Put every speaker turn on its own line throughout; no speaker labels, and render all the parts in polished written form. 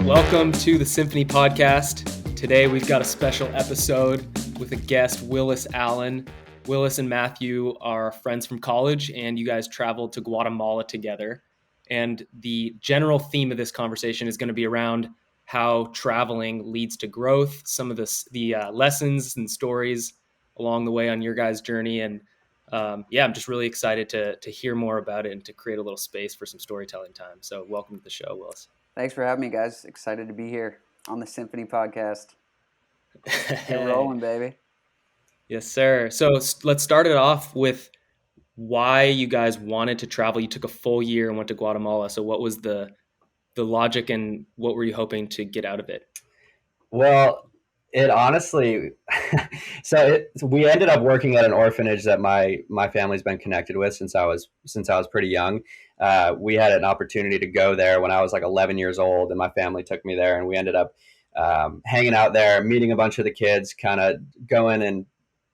Welcome to the Symphony Podcast. Today we've got a special episode with a guest, Willis Allen. Willis and Matthew are friends from college, and you guys traveled to Guatemala together. And the general theme of this conversation is going to be around how traveling leads to growth, some of the lessons and stories along the way on your guys' journey. And I'm just really excited to hear more about it and to create a little space for some storytelling time. So welcome to the show, Willis.
Thanks for having me, guys. Excited to be here on the Symphony Podcast. Get rolling, baby.
Yes, sir. So let's start it off with why you guys wanted to travel. You took a full year and went to Guatemala. So what was the logic and what were you hoping to get out of it?
Well, it honestly, we ended up working at an orphanage that my family's been connected with since I was pretty young. We had an opportunity to go there when I was like 11 years old, and my family took me there, and we ended up hanging out there, meeting a bunch of the kids, kind of going and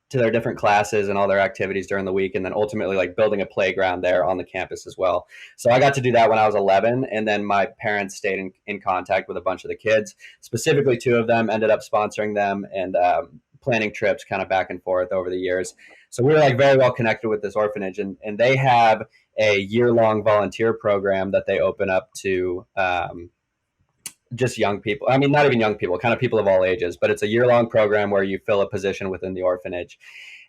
to their different classes and all their activities during the week, and then ultimately like building a playground there on the campus as well. So I got to do that when I was 11, and then my parents stayed in contact with a bunch of the kids. Specifically, two of them ended up sponsoring them and planning trips kind of back and forth over the years. So we were like very well connected with this orphanage, and they have a year-long volunteer program that they open up to just young people. I mean, not even young people, kind of people of all ages, but it's a year-long program where you fill a position within the orphanage.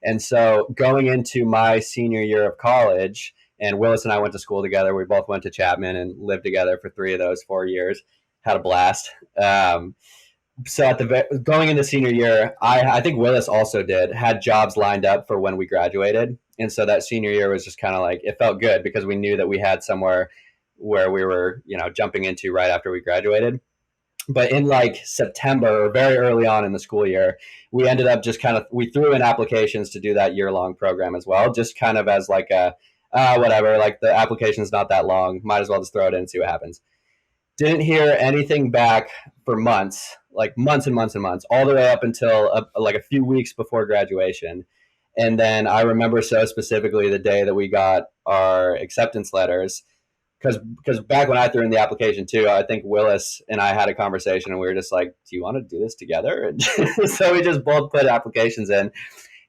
And so going into my senior year of college, and Willis and I went to school together. We both went to Chapman and lived together for 3 of those 4 years. Had a blast. So going into senior year, I think Willis also had jobs lined up for when we graduated. And so that senior year was just kind of like, it felt good because we knew that we had somewhere where we were, jumping into right after we graduated. But in like September or very early on in the school year, we ended up we threw in applications to do that year-long program as well, just kind of as like whatever, like the application's not that long, might as well just throw it in and see what happens. Didn't hear anything back for months, like months and months and months, all the way up until like a few weeks before graduation. And then I remember so specifically the day that we got our acceptance letters, because back when I threw in the application too, I think Willis and I had a conversation and we were just like, do you want to do this together? And so we just both put applications in.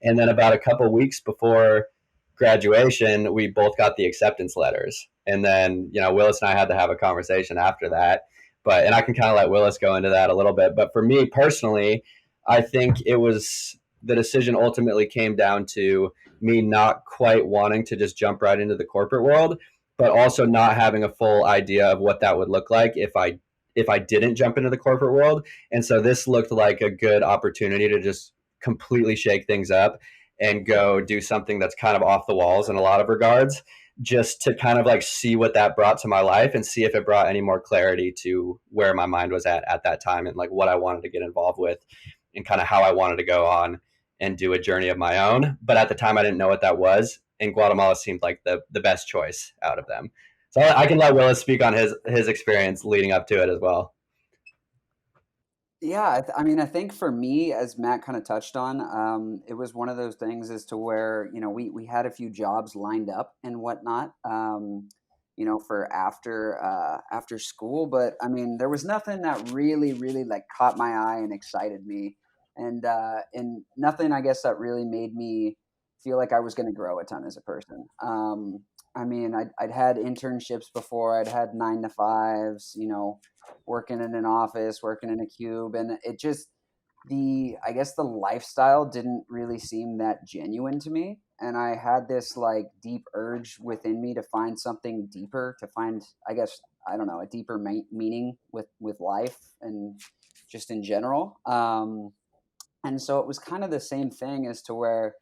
And then about a couple of weeks before graduation, we both got the acceptance letters. And then, Willis and I had to have a conversation after that. And I can kind of let Willis go into that a little bit. But for me personally, I think the decision ultimately came down to me not quite wanting to just jump right into the corporate world, but also not having a full idea of what that would look like if I didn't jump into the corporate world. And so this looked like a good opportunity to just completely shake things up and go do something that's kind of off the walls in a lot of regards, just to kind of like see what that brought to my life and see if it brought any more clarity to where my mind was at that time and like what I wanted to get involved with and kind of how I wanted to go on and do a journey of my own. But at the time I didn't know what that was. And Guatemala seemed like the best choice out of them. So I can let Willis speak on his experience leading up to it as well.
Yeah, I think for me, as Matt kind of touched on, it was one of those things as to where, we had a few jobs lined up and whatnot, for after school. But I mean, there was nothing that really, really like caught my eye and excited me. And nothing, I guess, that really made me feel like I was going to grow a ton as a person. I'd had internships before. I'd had 9-to-5s, working in an office, working in a cube. And it just, the lifestyle didn't really seem that genuine to me. And I had this like deep urge within me to find something deeper, to find, I guess, I don't know, a deeper meaning with life and just in general. And so it was kind of the same thing as to where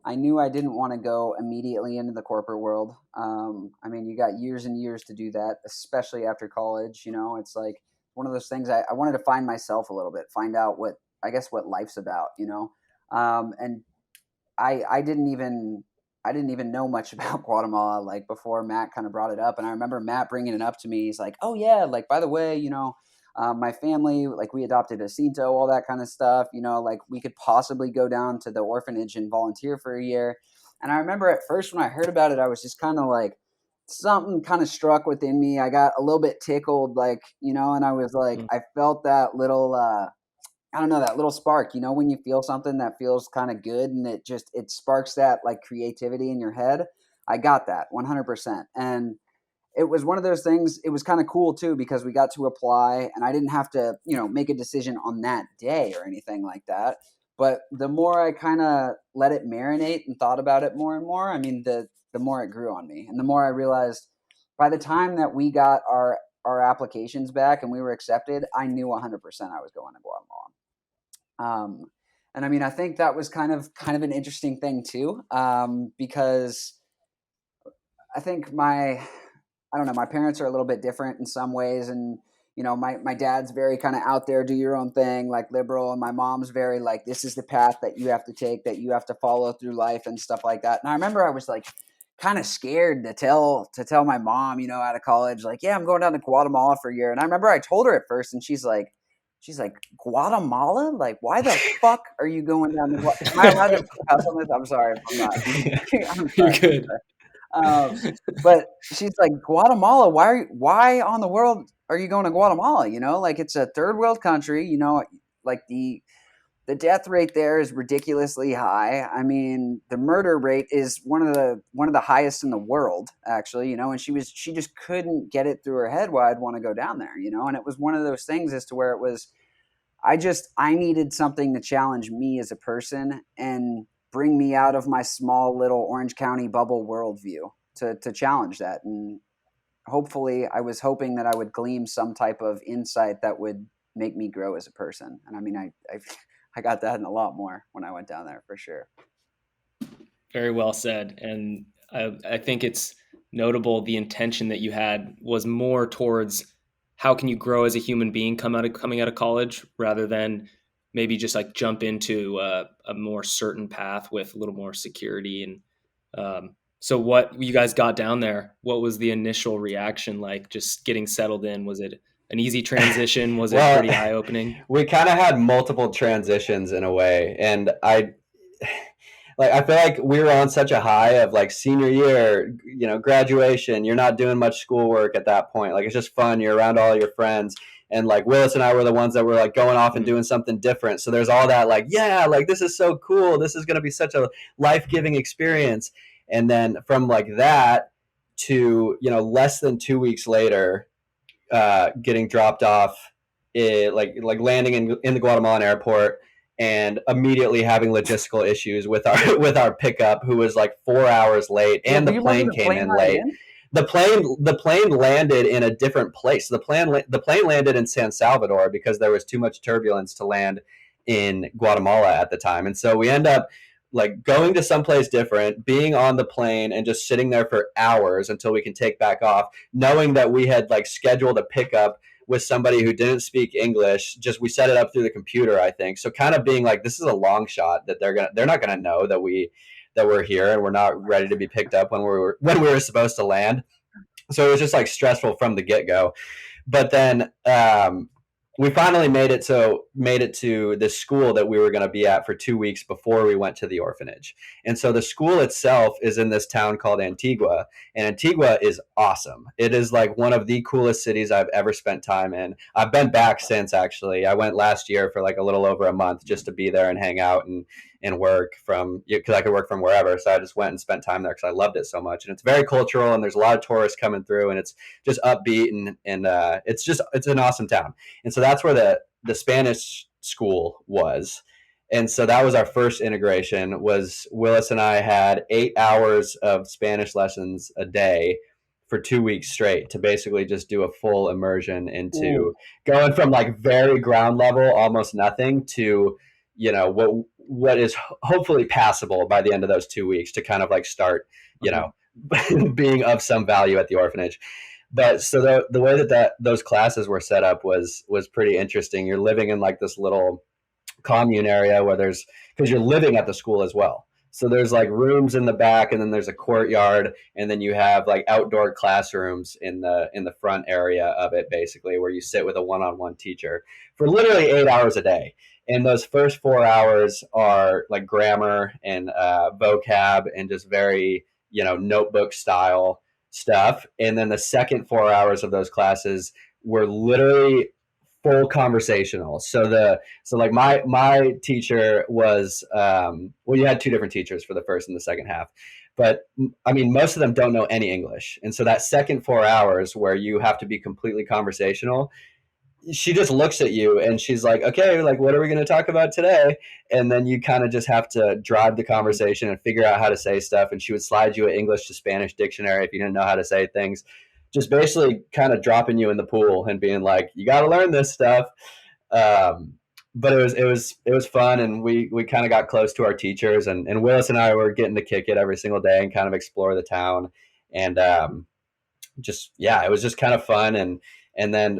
I knew I didn't want to go immediately into the corporate world. You got years and years to do that, especially after college. It's like one of those things I wanted to find myself a little bit, find out what life's about, and I didn't even know much about Guatemala, like before Matt kind of brought it up. And I remember Matt bringing it up to me. He's like, oh yeah, like, by the way, my family, like we adopted a Cinto, all that kind of stuff, like we could possibly go down to the orphanage and volunteer for a year. And I remember at first when I heard about it, I was just kind of like, something kind of struck within me. I got a little bit tickled, like, and I was like, I felt that little, I don't know, that little spark, when you feel something that feels kind of good and it sparks that like creativity in your head. I got that 100%. And it was one of those things. It was kind of cool too, because we got to apply and I didn't have to, make a decision on that day or anything like that. But the more I kind of let it marinate and thought about it more and more, I mean, the more it grew on me, and the more I realized by the time that we got our applications back and we were accepted, I knew 100% I was going to Guatemala. And I mean, I think that was kind of an interesting thing too, because I think my parents are a little bit different in some ways. And, my dad's very kind of out there, do your own thing, like liberal. And my mom's very like, this is the path that you have to take, that you have to follow through life and stuff like that. And I remember I was like kind of scared to tell my mom, out of college, like, yeah, I'm going down to Guatemala for a year. And I remember I told her at first, and she's like, Guatemala? Like, why the fuck are you going down to Guatemala? Am I allowed to cuss on this? I'm sorry if I'm not. I'm sorry.
You're good.
But she's like, Guatemala, why on the world are you going to Guatemala? Like, it's a third world country, like the death rate there is ridiculously high. I mean, the murder rate is one of the highest in the world, actually, and she just couldn't get it through her head why I'd want to go down there, and it was one of those things as to where it was, I needed something to challenge me as a person and bring me out of my small little Orange County bubble worldview to challenge that. And hopefully I was hoping that I would glean some type of insight that would make me grow as a person. And I mean, I got that and a lot more when I went down there, for sure.
Very well said. And I think it's notable the intention that you had was more towards how can you grow as a human being coming out of college, rather than maybe just like jump into a more certain path with a little more security. And so what you guys got down there, what was the initial reaction like, just getting settled in? Was it an easy transition? Was it pretty eye-opening?
We kind of had multiple transitions in a way. And I feel like we were on such a high of like senior year, graduation. You're not doing much schoolwork at that point. Like, it's just fun. You're around all your friends. And like Willis and I were the ones that were like going off and doing something different. So there's all that like, yeah, like this is so cool. This is going to be such a life-giving experience. And then from like that to, less than 2 weeks later, getting dropped off, like landing in the Guatemalan airport, and immediately having logistical issues with our pickup, who was like 4 hours late, and the plane came in late. The plane landed in a different place. The plane landed in San Salvador because there was too much turbulence to land in Guatemala at the time. And so we end up like going to someplace different, being on the plane and just sitting there for hours until we can take back off, knowing that we had like scheduled a pickup with somebody who didn't speak English. Just we set it up through the computer, I think. So kind of being like, this is a long shot that they're not gonna know that we're here and we're not ready to be picked up when we were supposed to land. So it was just like stressful from the get-go. But then we finally made it to this school that we were going to be at for 2 weeks before we went to the orphanage. And so the school itself is in this town called Antigua, and Antigua is awesome. It is like one of the coolest cities I've ever spent time in. I've been back since, actually. I went last year for like a little over a month just to be there and hang out and work because I could work from wherever. So I just went and spent time there because I loved it so much. And it's very cultural, and there's a lot of tourists coming through, and it's just upbeat, and it's an awesome town. And so that's where the Spanish school was. And so that was our first integration. Was Willis and I had 8 hours of Spanish lessons a day for 2 weeks straight to basically just do a full immersion into going from like very ground level, almost nothing, to what is hopefully passable by the end of those 2 weeks, to kind of like start, being of some value at the orphanage. But so the way that those classes were set up was pretty interesting. You're living in like this little commune area because you're living at the school as well. So there's like rooms in the back, and then there's a courtyard, and then you have like outdoor classrooms in the front area of it, basically, where you sit with a one-on-one teacher for literally 8 hours a day. And those first 4 hours are like grammar and vocab, and just very, notebook style stuff. And then the second 4 hours of those classes were literally full conversational. So like my teacher was well, you had two different teachers for the first and the second half, but I mean most of them don't know any English, and so that second 4 hours where you have to be completely conversational, she just looks at you and she's like, okay, like what are we going to talk about today? And then you kind of just have to drive the conversation and figure out how to say stuff. And she would slide you an English to Spanish dictionary if you didn't know how to say things, just basically kind of dropping you in the pool and being like, you got to learn this stuff. But it was fun, and we kind of got close to our teachers, and Willis and I were getting to kick it every single day and kind of explore the town. And just, yeah, it was just kind of fun. And then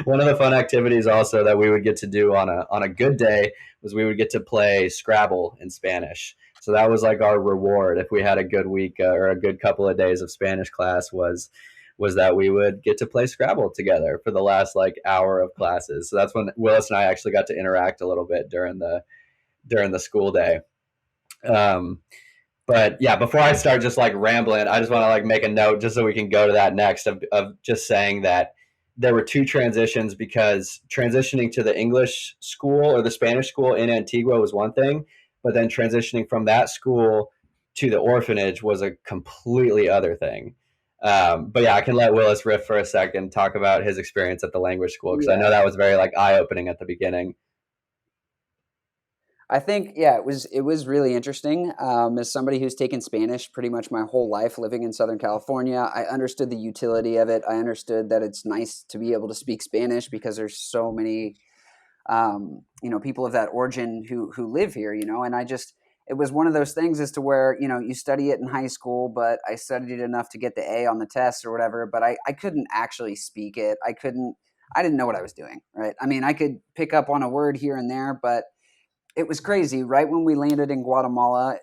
one of the fun activities also that we would get to do on a good day was we would get to play Scrabble in Spanish. So that was like our reward if we had a good week or a good couple of days of Spanish class was that we would get to play Scrabble together for the last like hour of classes. So that's when Willis and I actually got to interact a little bit during the school day. But yeah, before I start just like rambling, I just want to like make a note just so we can go to that next of just saying that there were two transitions, because transitioning to the English school or the Spanish school in Antigua was one thing, but then transitioning from that school to the orphanage was a completely other thing. But yeah, I can let Willis riff for a second, talk about his experience at the language school, because I know that was very like eye-opening at the beginning.
I think, yeah, it was really interesting. As somebody who's taken Spanish pretty much my whole life living in Southern California, I understood the utility of it. I understood that it's nice to be able to speak Spanish because there's so many, people of that origin who live here, and it was one of those things as to where, you study it in high school, but I studied it enough to get the A on the test or whatever, but I couldn't actually speak it. I didn't know what I was doing, right? I mean, I could pick up on a word here and there, but it was crazy. Right when we landed in Guatemala,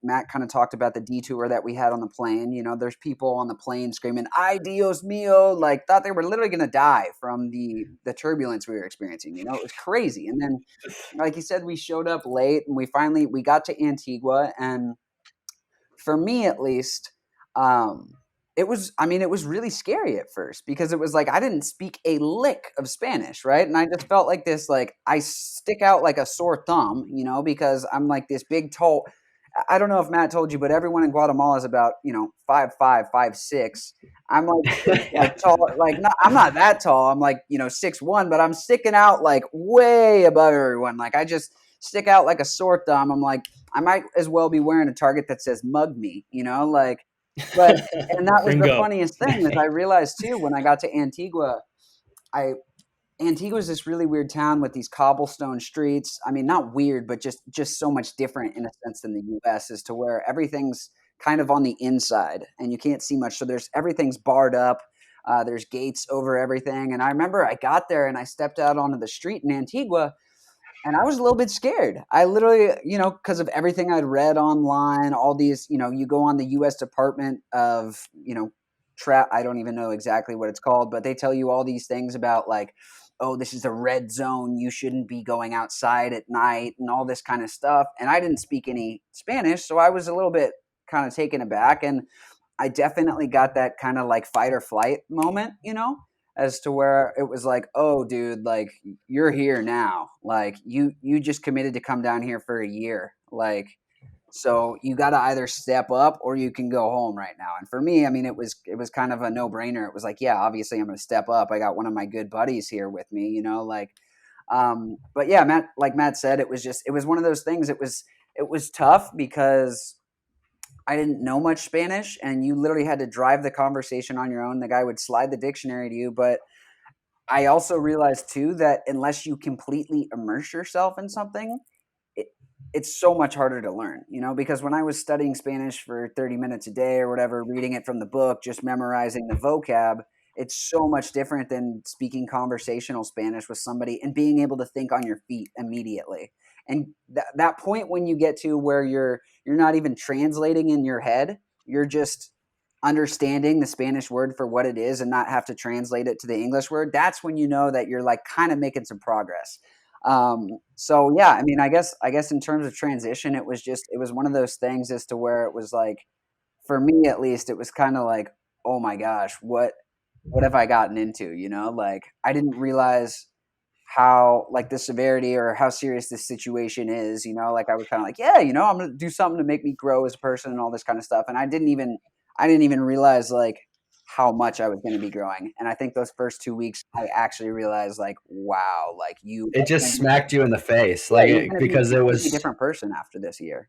Matt kind of talked about the detour that we had on the plane. There's people on the plane screaming, "Ay, Dios mío," like thought they were literally going to die from the turbulence we were experiencing. It was crazy. And then, like you said, we showed up late, and we got to Antigua, and for me at least, it was really scary at first because it was like I didn't speak a lick of Spanish, right? And I just felt like this, like I stick out like a sore thumb, because I'm like this big tall. I don't know if Matt told you, but everyone in Guatemala is about 5'5", 5'6". I'm like tall, like I'm not that tall. I'm like 6'1", but I'm sticking out like way above everyone. Like I just stick out like a sore thumb. I'm like I might as well be wearing a Target that says "Mug Me," like. But and that was the funniest thing is I realized too when I got to Antigua, Antigua is this really weird town with these cobblestone streets. I mean, not weird, but just so much different in a sense than the U.S. as to where everything's kind of on the inside and you can't see much. So everything's barred up. There's gates over everything. And I remember I got there and I stepped out onto the street in Antigua. And I was a little bit scared. I literally, because of everything I'd read online, all these, you go on the U.S. Department of, I don't even know exactly what it's called, but they tell you all these things about like, oh, this is a red zone. You shouldn't be going outside at night and all this kind of stuff. And I didn't speak any Spanish, so I was a little bit kind of taken aback. And I definitely got that kind of like fight or flight moment, as to where it was like, oh, dude, like you're here now. Like you just committed to come down here for a year. Like, so you got to either step up or you can go home right now. And for me, I mean, it was kind of a no brainer. It was like, yeah, obviously I'm going to step up. I got one of my good buddies here with me, but yeah, Matt said, it was one of those things. It was tough because I didn't know much Spanish and you literally had to drive the conversation on your own. The guy would slide the dictionary to you. But I also realized too that unless you completely immerse yourself in something, it's so much harder to learn, because when I was studying Spanish for 30 minutes a day or whatever, reading it from the book, just memorizing the vocab, it's so much different than speaking conversational Spanish with somebody and being able to think on your feet immediately. And that point when you get to where you're not even translating in your head, you're just understanding the Spanish word for what it is and not have to translate it to the English word. That's when you know that you're like kind of making some progress. So yeah, I mean, I guess in terms of transition, it was one of those things as to where it was like, for me at least, it was kind of like, oh my gosh, what have I gotten into? Like I didn't realize how like the severity or how serious this situation is. Like I was kind of like, yeah, I'm gonna do something to make me grow as a person and all this kind of stuff. And I didn't even realize like how much I was going to be growing. And I think those first 2 weeks, I actually realized like, wow, like you
It
are
just
gonna be,
smacked you in the face,
yeah,
like
you're going to be,
because
you're
it
going to be a
was
different person after this year.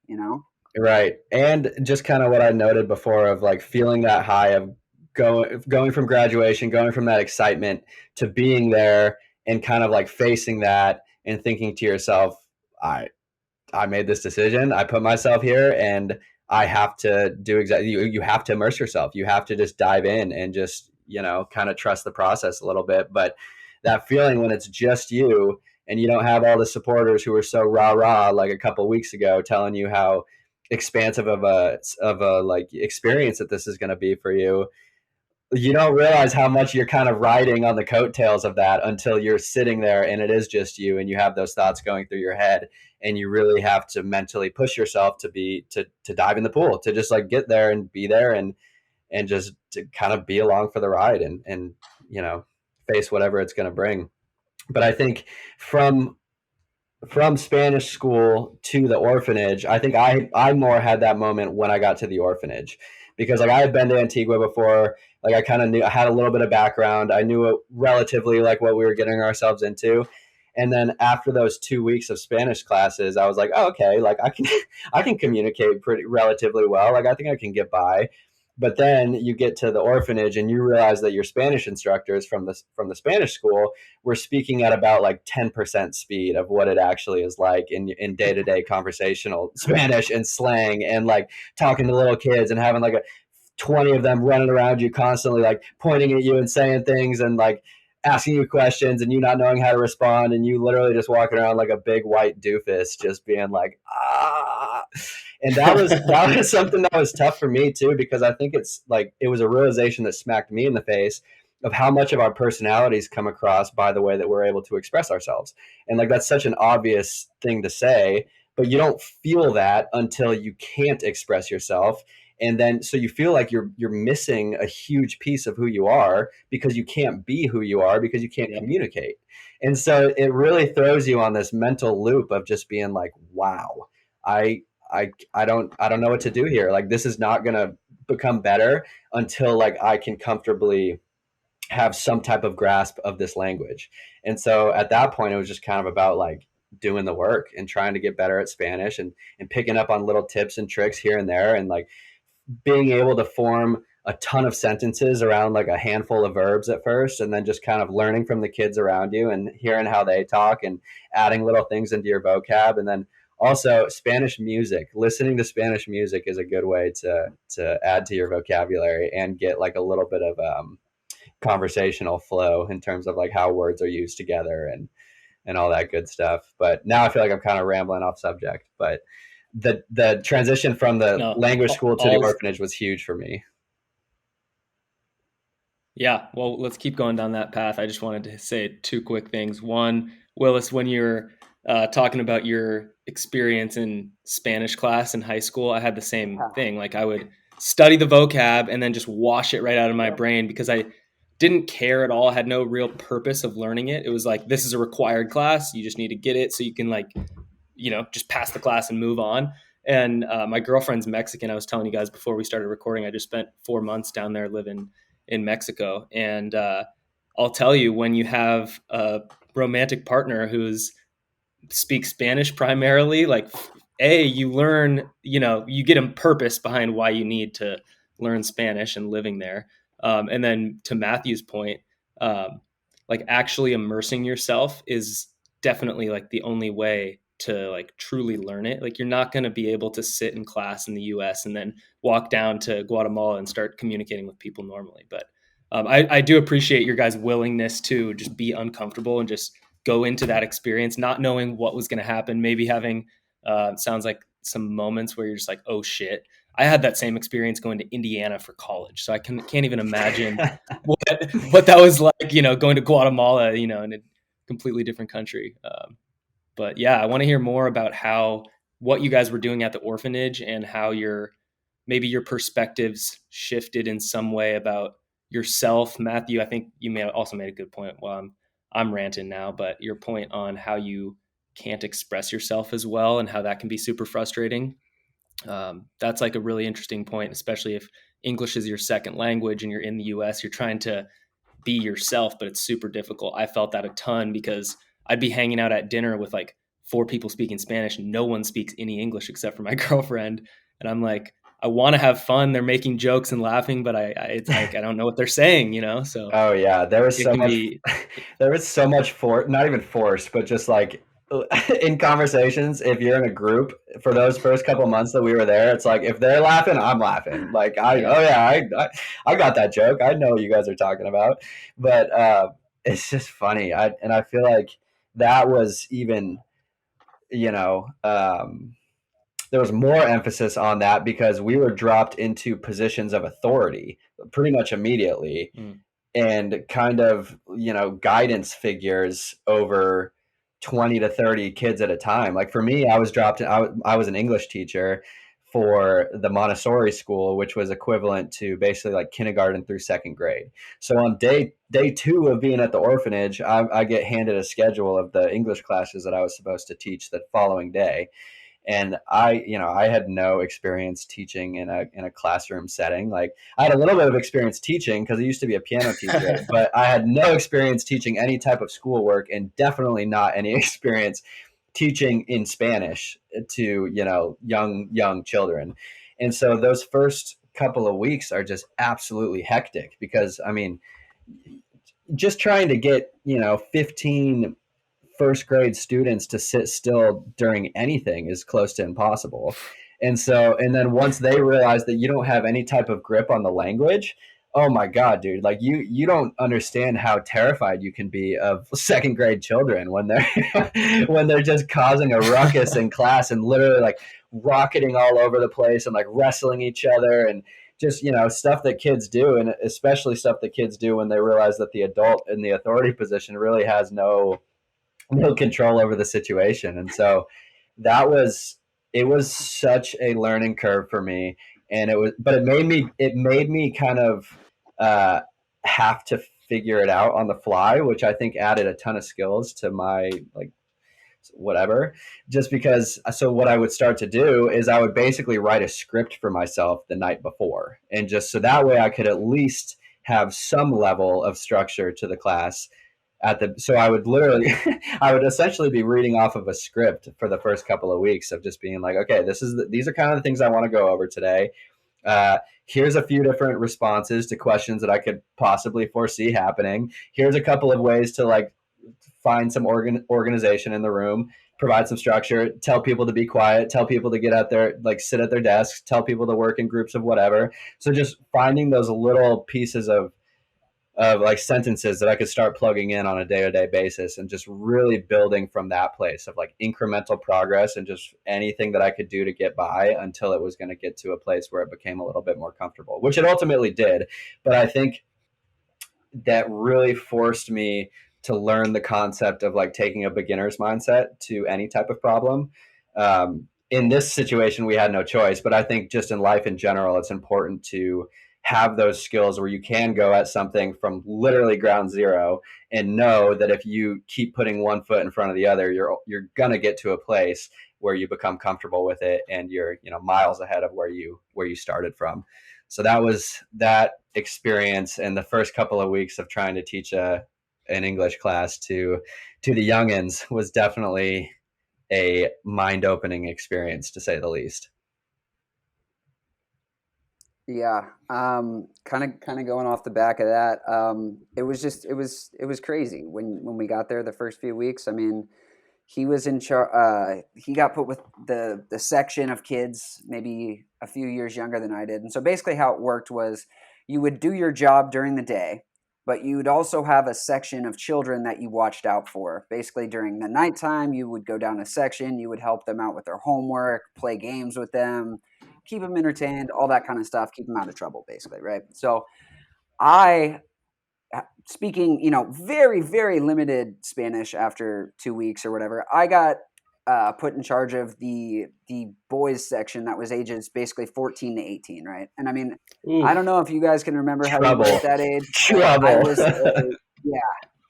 right. And just kind of what I noted before of like feeling that high of going from graduation, going from that excitement to being there and kind of like facing that and thinking to yourself, I made this decision. I put myself here and I have to do exactly, you have to immerse yourself. You have to just dive in and just, kind of trust the process a little bit. But that feeling when it's just you and you don't have all the supporters who are so rah like a couple of weeks ago telling you how expansive of a like experience that this is going to be for you, you don't realize how much you're kind of riding on the coattails of that until you're sitting there and it is just you and you have those thoughts going through your head, and you really have to mentally push yourself to dive in the pool, to just like get there and be there and just to kind of be along for the ride and face whatever it's going to bring. But I think from Spanish school to the orphanage, I think I more had that moment when I got to the orphanage, because like I had been to Antigua before, like I kind of knew, I had a little bit of background, I knew it relatively like what we were getting ourselves into. And then after those 2 weeks of Spanish classes, I was like, oh, okay, like I can I can communicate pretty relatively well. Like I think I can get by. But then you get to the orphanage and you realize that your Spanish instructors from the Spanish school were speaking at about like 10% speed of what it actually is like in day-to-day conversational Spanish and slang, and like talking to little kids and having like 20 of them running around you constantly, like pointing at you and saying things and like asking you questions and you not knowing how to respond, and you literally just walking around like a big white doofus just being like, ah. And that was something that was tough for me too, because I think it's like it was a realization that smacked me in the face of how much of our personalities come across by the way that we're able to express ourselves. And like that's such an obvious thing to say, but you don't feel that until you can't express yourself. And then so you feel like you're missing a huge piece of who you are because you can't be who you are because you can't communicate. And so it really throws you on this mental loop of just being like, wow, I I don't know what to do here. Like this is not going to become better until like I can comfortably have some type of grasp of this language. And so at that point, it was just kind of about like doing the work and trying to get better at Spanish and picking up on little tips and tricks here and there, and like being able to form a ton of sentences around like a handful of verbs at first, and then just kind of learning from the kids around you and hearing how they talk and adding little things into your vocab. And then also Spanish music, listening to Spanish music is a good way to add to your vocabulary and get like a little bit of conversational flow in terms of like how words are used together and all that good stuff. But now I feel like I'm kind of rambling off subject, but the transition from the language school to the orphanage was huge for me.
Yeah, well, let's keep going down that path. I just wanted to say two quick things. One, Willis, when you're talking about your experience in Spanish class in high school, I had the same thing. Like I would study the vocab and then just wash it right out of my brain because I didn't care at all. I had no real purpose of learning it. It was like, this is a required class. You just need to get it so you can like, just pass the class and move on. And my girlfriend's Mexican. I was telling you guys before we started recording, I just spent 4 months down there living in Mexico. And I'll tell you, when you have a romantic partner who's speaks Spanish primarily, like you learn, you get a purpose behind why you need to learn Spanish and living there. And then to Matthew's point, like actually immersing yourself is definitely like the only way to like truly learn it. Like you're not going to be able to sit in class in the US and then walk down to Guatemala and start communicating with people normally. But I do appreciate your guys' willingness to just be uncomfortable and just go into that experience, not knowing what was going to happen, maybe having, sounds like some moments where you're just like, oh shit. I had that same experience going to Indiana for college. So I can't even imagine what that was like, going to Guatemala, in a completely different country. But yeah, I want to hear more about what you guys were doing at the orphanage and how your maybe your perspectives shifted in some way about yourself. Matthew, I think you may have also made a good point. Well, I'm ranting now, but your point on how you can't express yourself as well and how that can be super frustrating. That's like a really interesting point, especially if English is your second language and you're in the US, you're trying to be yourself, but it's super difficult. I felt that a ton because I'd be hanging out at dinner with like 4 people speaking Spanish. No one speaks any English except for my girlfriend. And I'm like, I want to have fun. They're making jokes and laughing, but it's like, I don't know what they're saying, you know? So
Oh yeah, there was
it
so
can
much
be,
there was so much not even force, but just like in conversations, if you're in a group for those first couple months that we were there, it's like if they're laughing, I'm laughing. Like
yeah.
oh yeah, I got that joke. I know what you guys are talking about. But it's just funny. I feel like that was even, you know, there was more emphasis on that because we were dropped into positions of authority pretty much immediately.
Mm.
And kind of, you know, guidance figures over 20 to 30 kids at a time. Like for me, I was dropped in, I was an English teacher for the Montessori school, which was equivalent to basically like kindergarten through second grade. So on day 2 of being at the orphanage, I get handed a schedule of the English classes that I was supposed to teach the following day. And I had no experience teaching in a classroom setting. Like I had a little bit of experience teaching because I used to be a piano teacher, but I had no experience teaching any type of schoolwork, and definitely not any experience teaching in Spanish to, you know, young children. And so those first couple of weeks are just absolutely hectic because, I mean, just trying to get, you know, 15 first grade students to sit still during anything is close to impossible. And then once they realize that you don't have any type of grip on the language, oh my God, dude, like you don't understand how terrified you can be of second grade children when they're when they're just causing a ruckus in class and literally like rocketing all over the place and like wrestling each other and just, you know, stuff that kids do, and especially stuff that kids do when they realize that the adult in the authority position really has no control over the situation. And so it was such a learning curve for me. And it made me kind of uh, have to figure it out on the fly, which I think added a ton of skills to my like whatever, just because. So what I would start to do is I would basically write a script for myself the night before, and just so that way I could at least have some level of structure to the class so I would literally I would essentially be reading off of a script for the first couple of weeks of just being like, okay, these are kind of the things I want to go over today. Here's a few different responses to questions that I could possibly foresee happening. Here's a couple of ways to like find some organization in the room, provide some structure, tell people to be quiet, tell people to get out there, like sit at their desks, tell people to work in groups of whatever. So just finding those little pieces of like sentences that I could start plugging in on a day-to-day basis and just really building from that place of like incremental progress and just anything that I could do to get by until it was going to get to a place where it became a little bit more comfortable, which it ultimately did. But I think that really forced me to learn the concept of like taking a beginner's mindset to any type of problem. In this situation, we had no choice, but I think just in life in general, it's important to have those skills where you can go at something from literally ground zero and know that if you keep putting one foot in front of the other, you're going to get to a place where you become comfortable with it and you're, you know, miles ahead of where you started from. So that was that experience, and the first couple of weeks of trying to teach an English class to the youngins was definitely a mind-opening experience, to say the least.
Yeah, kind of going off the back of that. It was crazy when we got there the first few weeks. I mean, he was in charge. He got put with the section of kids maybe a few years younger than I did, and so basically how it worked was you would do your job during the day, but you would also have a section of children that you watched out for. Basically, during the nighttime, you would go down a section, you would help them out with their homework, play games with them, keep them entertained, all that kind of stuff, keep them out of trouble, basically, right? So I, speaking, very, very limited Spanish after 2 weeks or whatever, I got put in charge of the boys section that was ages basically 14 to 18, right? And I mean, I don't know if you guys can remember how you were at that age. I was, yeah,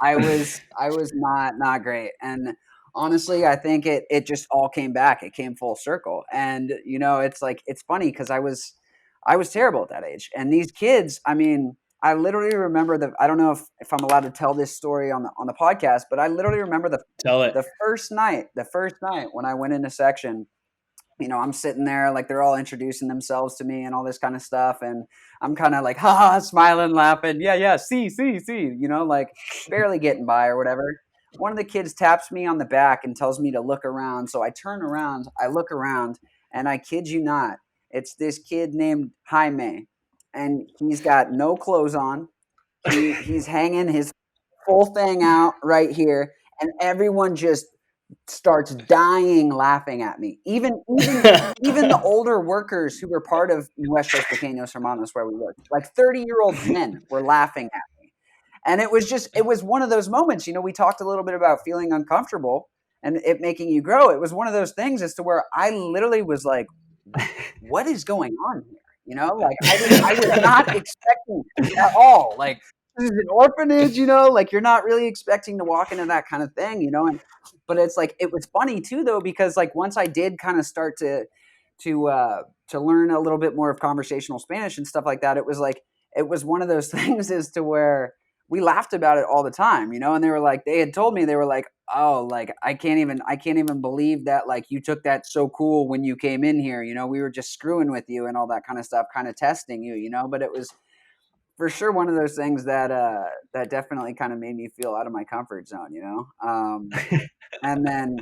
I was not great. And honestly, I think it just all came back. It came full circle. And it's like, it's funny because I was terrible at that age. And these kids, I mean, I literally remember I don't know if I'm allowed to tell this story on the podcast, but I literally remember the first night when I went into section. I'm sitting there, like, they're all introducing themselves to me and all this kind of stuff. And I'm kind of like, ha, smiling, laughing. Yeah. See, like barely getting by or whatever. One of the kids taps me on the back and tells me to look around. So I turn around, I look around, and I kid you not, it's this kid named Jaime. And he's got no clothes on. He's hanging his full thing out right here. And everyone just starts dying laughing at me. Even the older workers who were part of Nuestros Pequeños Hermanos where we worked, like 30-year-old men were laughing at me. And it was one of those moments, we talked a little bit about feeling uncomfortable and it making you grow. It was one of those things as to where I literally was like, what is going on here? Like I was not expecting at all. Like, this is an orphanage, like you're not really expecting to walk into that kind of thing, but it's like, it was funny too, though, because like once I did kind of start to learn a little bit more of conversational Spanish and stuff like that, it was one of those things as to where we laughed about it all the time, and they had told me, they were like, oh, like, I can't even believe that, like, you took that so cool when you came in here, we were just screwing with you and all that kind of stuff, kind of testing you, but it was for sure one of those things that definitely kind of made me feel out of my comfort zone, and then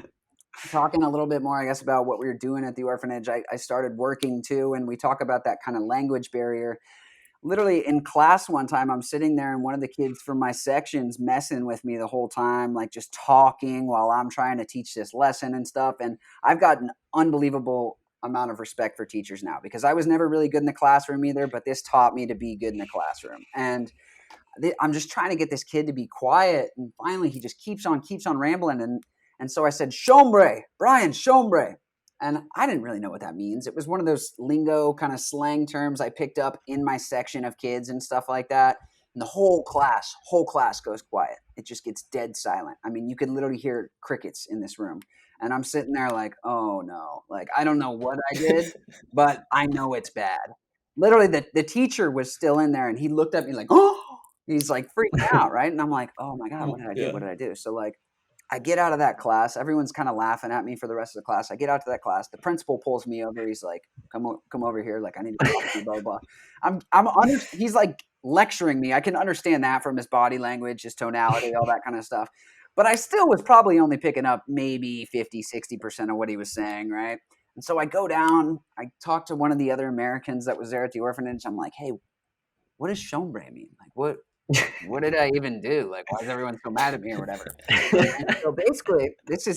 talking a little bit more, I guess, about what we were doing at the orphanage, I started working too, and we talk about that kind of language barrier. Literally in class one time, I'm sitting there and one of the kids from my section's messing with me the whole time, like just talking while I'm trying to teach this lesson and stuff. And I've got an unbelievable amount of respect for teachers now because I was never really good in the classroom either, but this taught me to be good in the classroom. And I'm just trying to get this kid to be quiet. And finally he just keeps on rambling. And so I said, Shombre, Brian, Shombre. And I didn't really know what that means. It was one of those lingo kind of slang terms I picked up in my section of kids and stuff like that. And the whole class goes quiet. It just gets dead silent. I mean, you could literally hear crickets in this room. And I'm sitting there like, oh no, like, I don't know what I did, but I know it's bad. Literally the teacher was still in there and he looked at me like, oh, he's like freaking out. Right. And I'm like, oh my God, what did I do? Yeah. What did I do? So like, I get out of that class. Everyone's kind of laughing at me for the rest of the class. I get out to that class. The principal pulls me over. He's like, come over here. Like, I need to talk to you, blah, blah, blah. He's like lecturing me. I can understand that from his body language, his tonality, all that kind of stuff. But I still was probably only picking up maybe 50, 60% of what he was saying, right? And so I go down. I talk to one of the other Americans that was there at the orphanage. I'm like, hey, what does Shombre mean? Like, what did I even do? Like, why is everyone so mad at me or whatever? And so basically,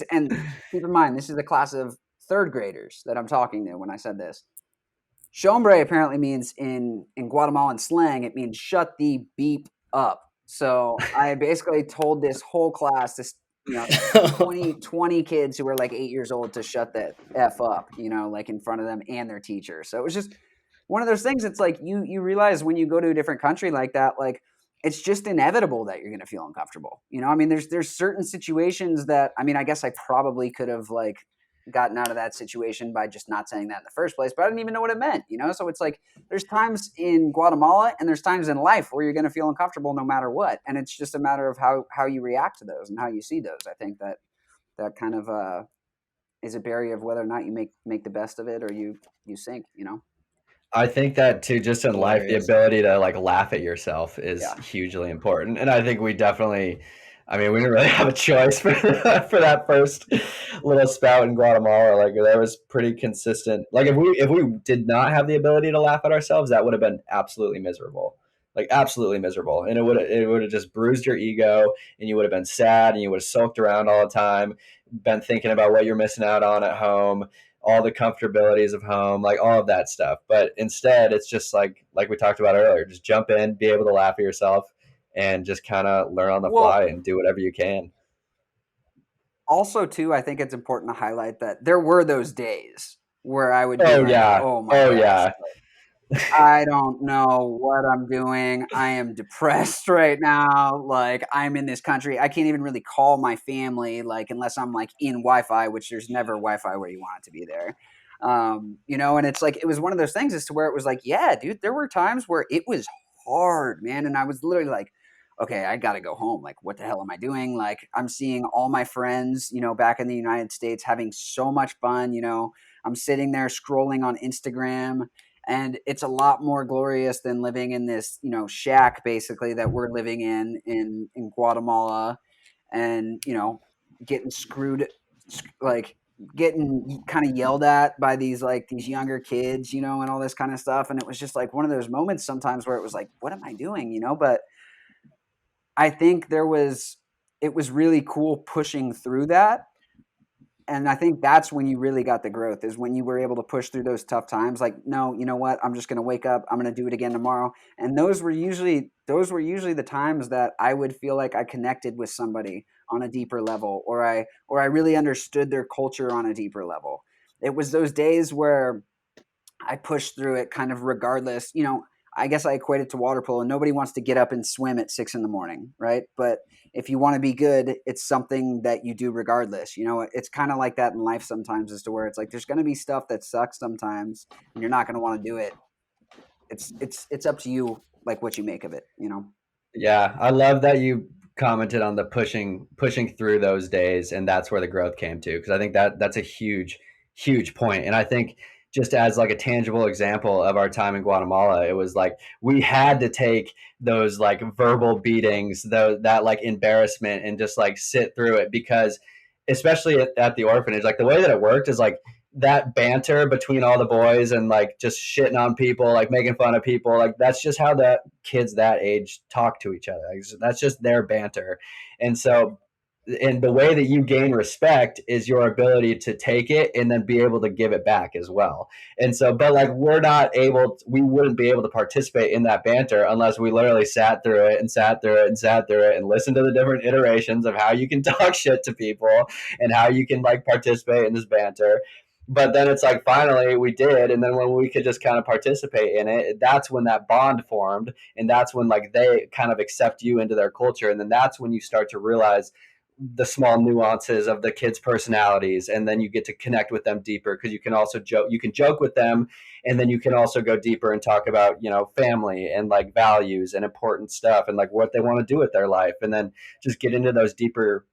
and keep in mind, this is a class of third graders that I'm talking to when I said this. Shombre apparently means in Guatemalan slang, it means shut the beep up. So I basically told this whole class, this 20 kids who were like 8 years old to shut the F up, like in front of them and their teacher. So it was just one of those things. It's like you realize when you go to a different country like that, like, it's just inevitable that you're going to feel uncomfortable. I mean, there's certain situations that, I mean, I guess I probably could have like gotten out of that situation by just not saying that in the first place, but I didn't even know what it meant, So it's like, there's times in Guatemala and there's times in life where you're going to feel uncomfortable no matter what. And it's just a matter of how you react to those and how you see those. I think that kind of is a barrier of whether or not you make the best of it or you sink,
I think that too, just in life, the ability to like laugh at yourself is hugely important. And I think we definitely, I mean, we didn't really have a choice for that first little spout in Guatemala. Like, that was pretty consistent. Like, if we did not have the ability to laugh at ourselves, that would have been absolutely miserable. Like, absolutely miserable. And it would have just bruised your ego, and you would have been sad, and you would have sulked around all the time, been thinking about what you're missing out on at home, all the comfortabilities of home, like all of that stuff. But instead, it's just like we talked about earlier, just jump in, be able to laugh at yourself, and just kind of learn on the fly and do whatever you can.
also too, I think it's important to highlight that there were those days where I would be
Oh
like,
yeah.
oh my
Oh
gosh,
yeah.
I don't know what I'm doing. I am depressed right now. Like, I'm in this country. I can't even really call my family, like, unless I'm like in Wi-Fi, which there's never Wi-Fi where you want it to be there. And it's like, it was one of those things as to where it was like, yeah, dude, there were times where it was hard, man. And I was literally like, okay, I got to go home. Like, what the hell am I doing? Like, I'm seeing all my friends, back in the United States having so much fun. I'm sitting there scrolling on Instagram, and it's a lot more glorious than living in this shack basically that we're living in Guatemala, and getting screwed, like getting kind of yelled at by these younger kids, and all this kind of stuff. And it was just like one of those moments sometimes where it was like, what am I doing, but I think it was really cool pushing through that. And I think that's when you really got the growth, is when you were able to push through those tough times. Like, no, you know what? I'm just going to wake up. I'm going to do it again tomorrow. And those were usually the times that I would feel like I connected with somebody on a deeper level, or I really understood their culture on a deeper level. It was those days where I pushed through it kind of regardless. I guess I equate it to water polo. Nobody wants to get up and swim at 6 a.m, right? But if you want to be good, it's something that you do regardless. It's kind of like that in life sometimes, as to where it's like there's going to be stuff that sucks sometimes, and you're not going to want to do it. It's up to you, like what you make of it.
Yeah, I love that you commented on the pushing through those days, and that's where the growth came to, because I think that's a huge point. And I think, just as like a tangible example of our time in Guatemala, it was like we had to take those like verbal beatings, that like embarrassment, and just like sit through it, because especially at the orphanage, like the way that it worked is like that banter between all the boys and like just shitting on people, like making fun of people, like that's just how the kids that age talk to each other. Like, that's just their banter. And so, and the way that you gain respect is your ability to take it and then be able to give it back as well. And so, but like we wouldn't be able to participate in that banter unless we literally sat through it and sat through it and sat through it and listened to the different iterations of how you can talk shit to people and how you can like participate in this banter. But then it's like finally we did, and then when we could just kind of participate in it, that's when that bond formed, and that's when like they kind of accept you into their culture, and then that's when you start to realize the small nuances of the kids' personalities, and then you get to connect with them deeper, because you can also joke with them, and then you can also go deeper and talk about family and like values and important stuff and like what they want to do with their life, and then just get into those deeper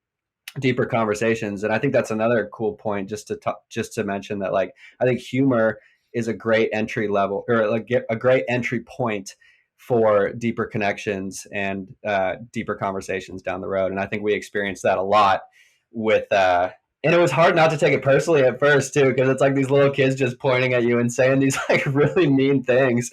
conversations. And I think that's another cool point, just to mention that, like, I think humor is a great entry level, or like a great entry point for deeper connections and deeper conversations down the road. And I think we experienced that a lot with and it was hard not to take it personally at first too, because it's like these little kids just pointing at you and saying these like really mean things.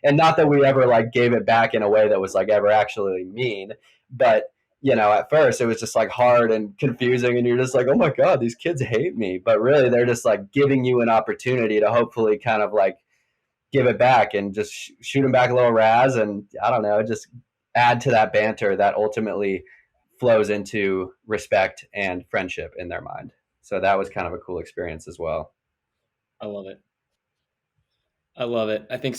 And not that we ever like gave it back in a way that was like ever actually mean, but at first it was just like hard and confusing, and you're just like, oh my God, these kids hate me. But really, they're just like giving you an opportunity to hopefully kind of like give it back and just shoot them back a little razz. And I don't know, just add to that banter that ultimately flows into respect and friendship in their mind. So that was kind of a cool experience as well.
I love it. I love it. I think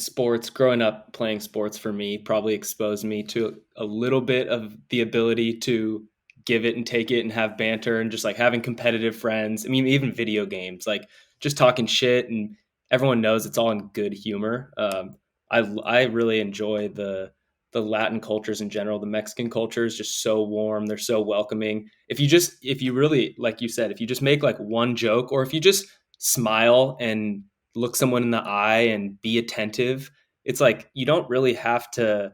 growing up playing sports for me probably exposed me to a little bit of the ability to give it and take it and have banter, and just like having competitive friends. I mean, even video games, like just talking shit, and everyone knows it's all in good humor. I really enjoy the Latin cultures in general. The Mexican culture is just so warm. They're so welcoming. If you really, like you said, if you just make like one joke, or if you just smile and look someone in the eye and be attentive, it's like you don't really have to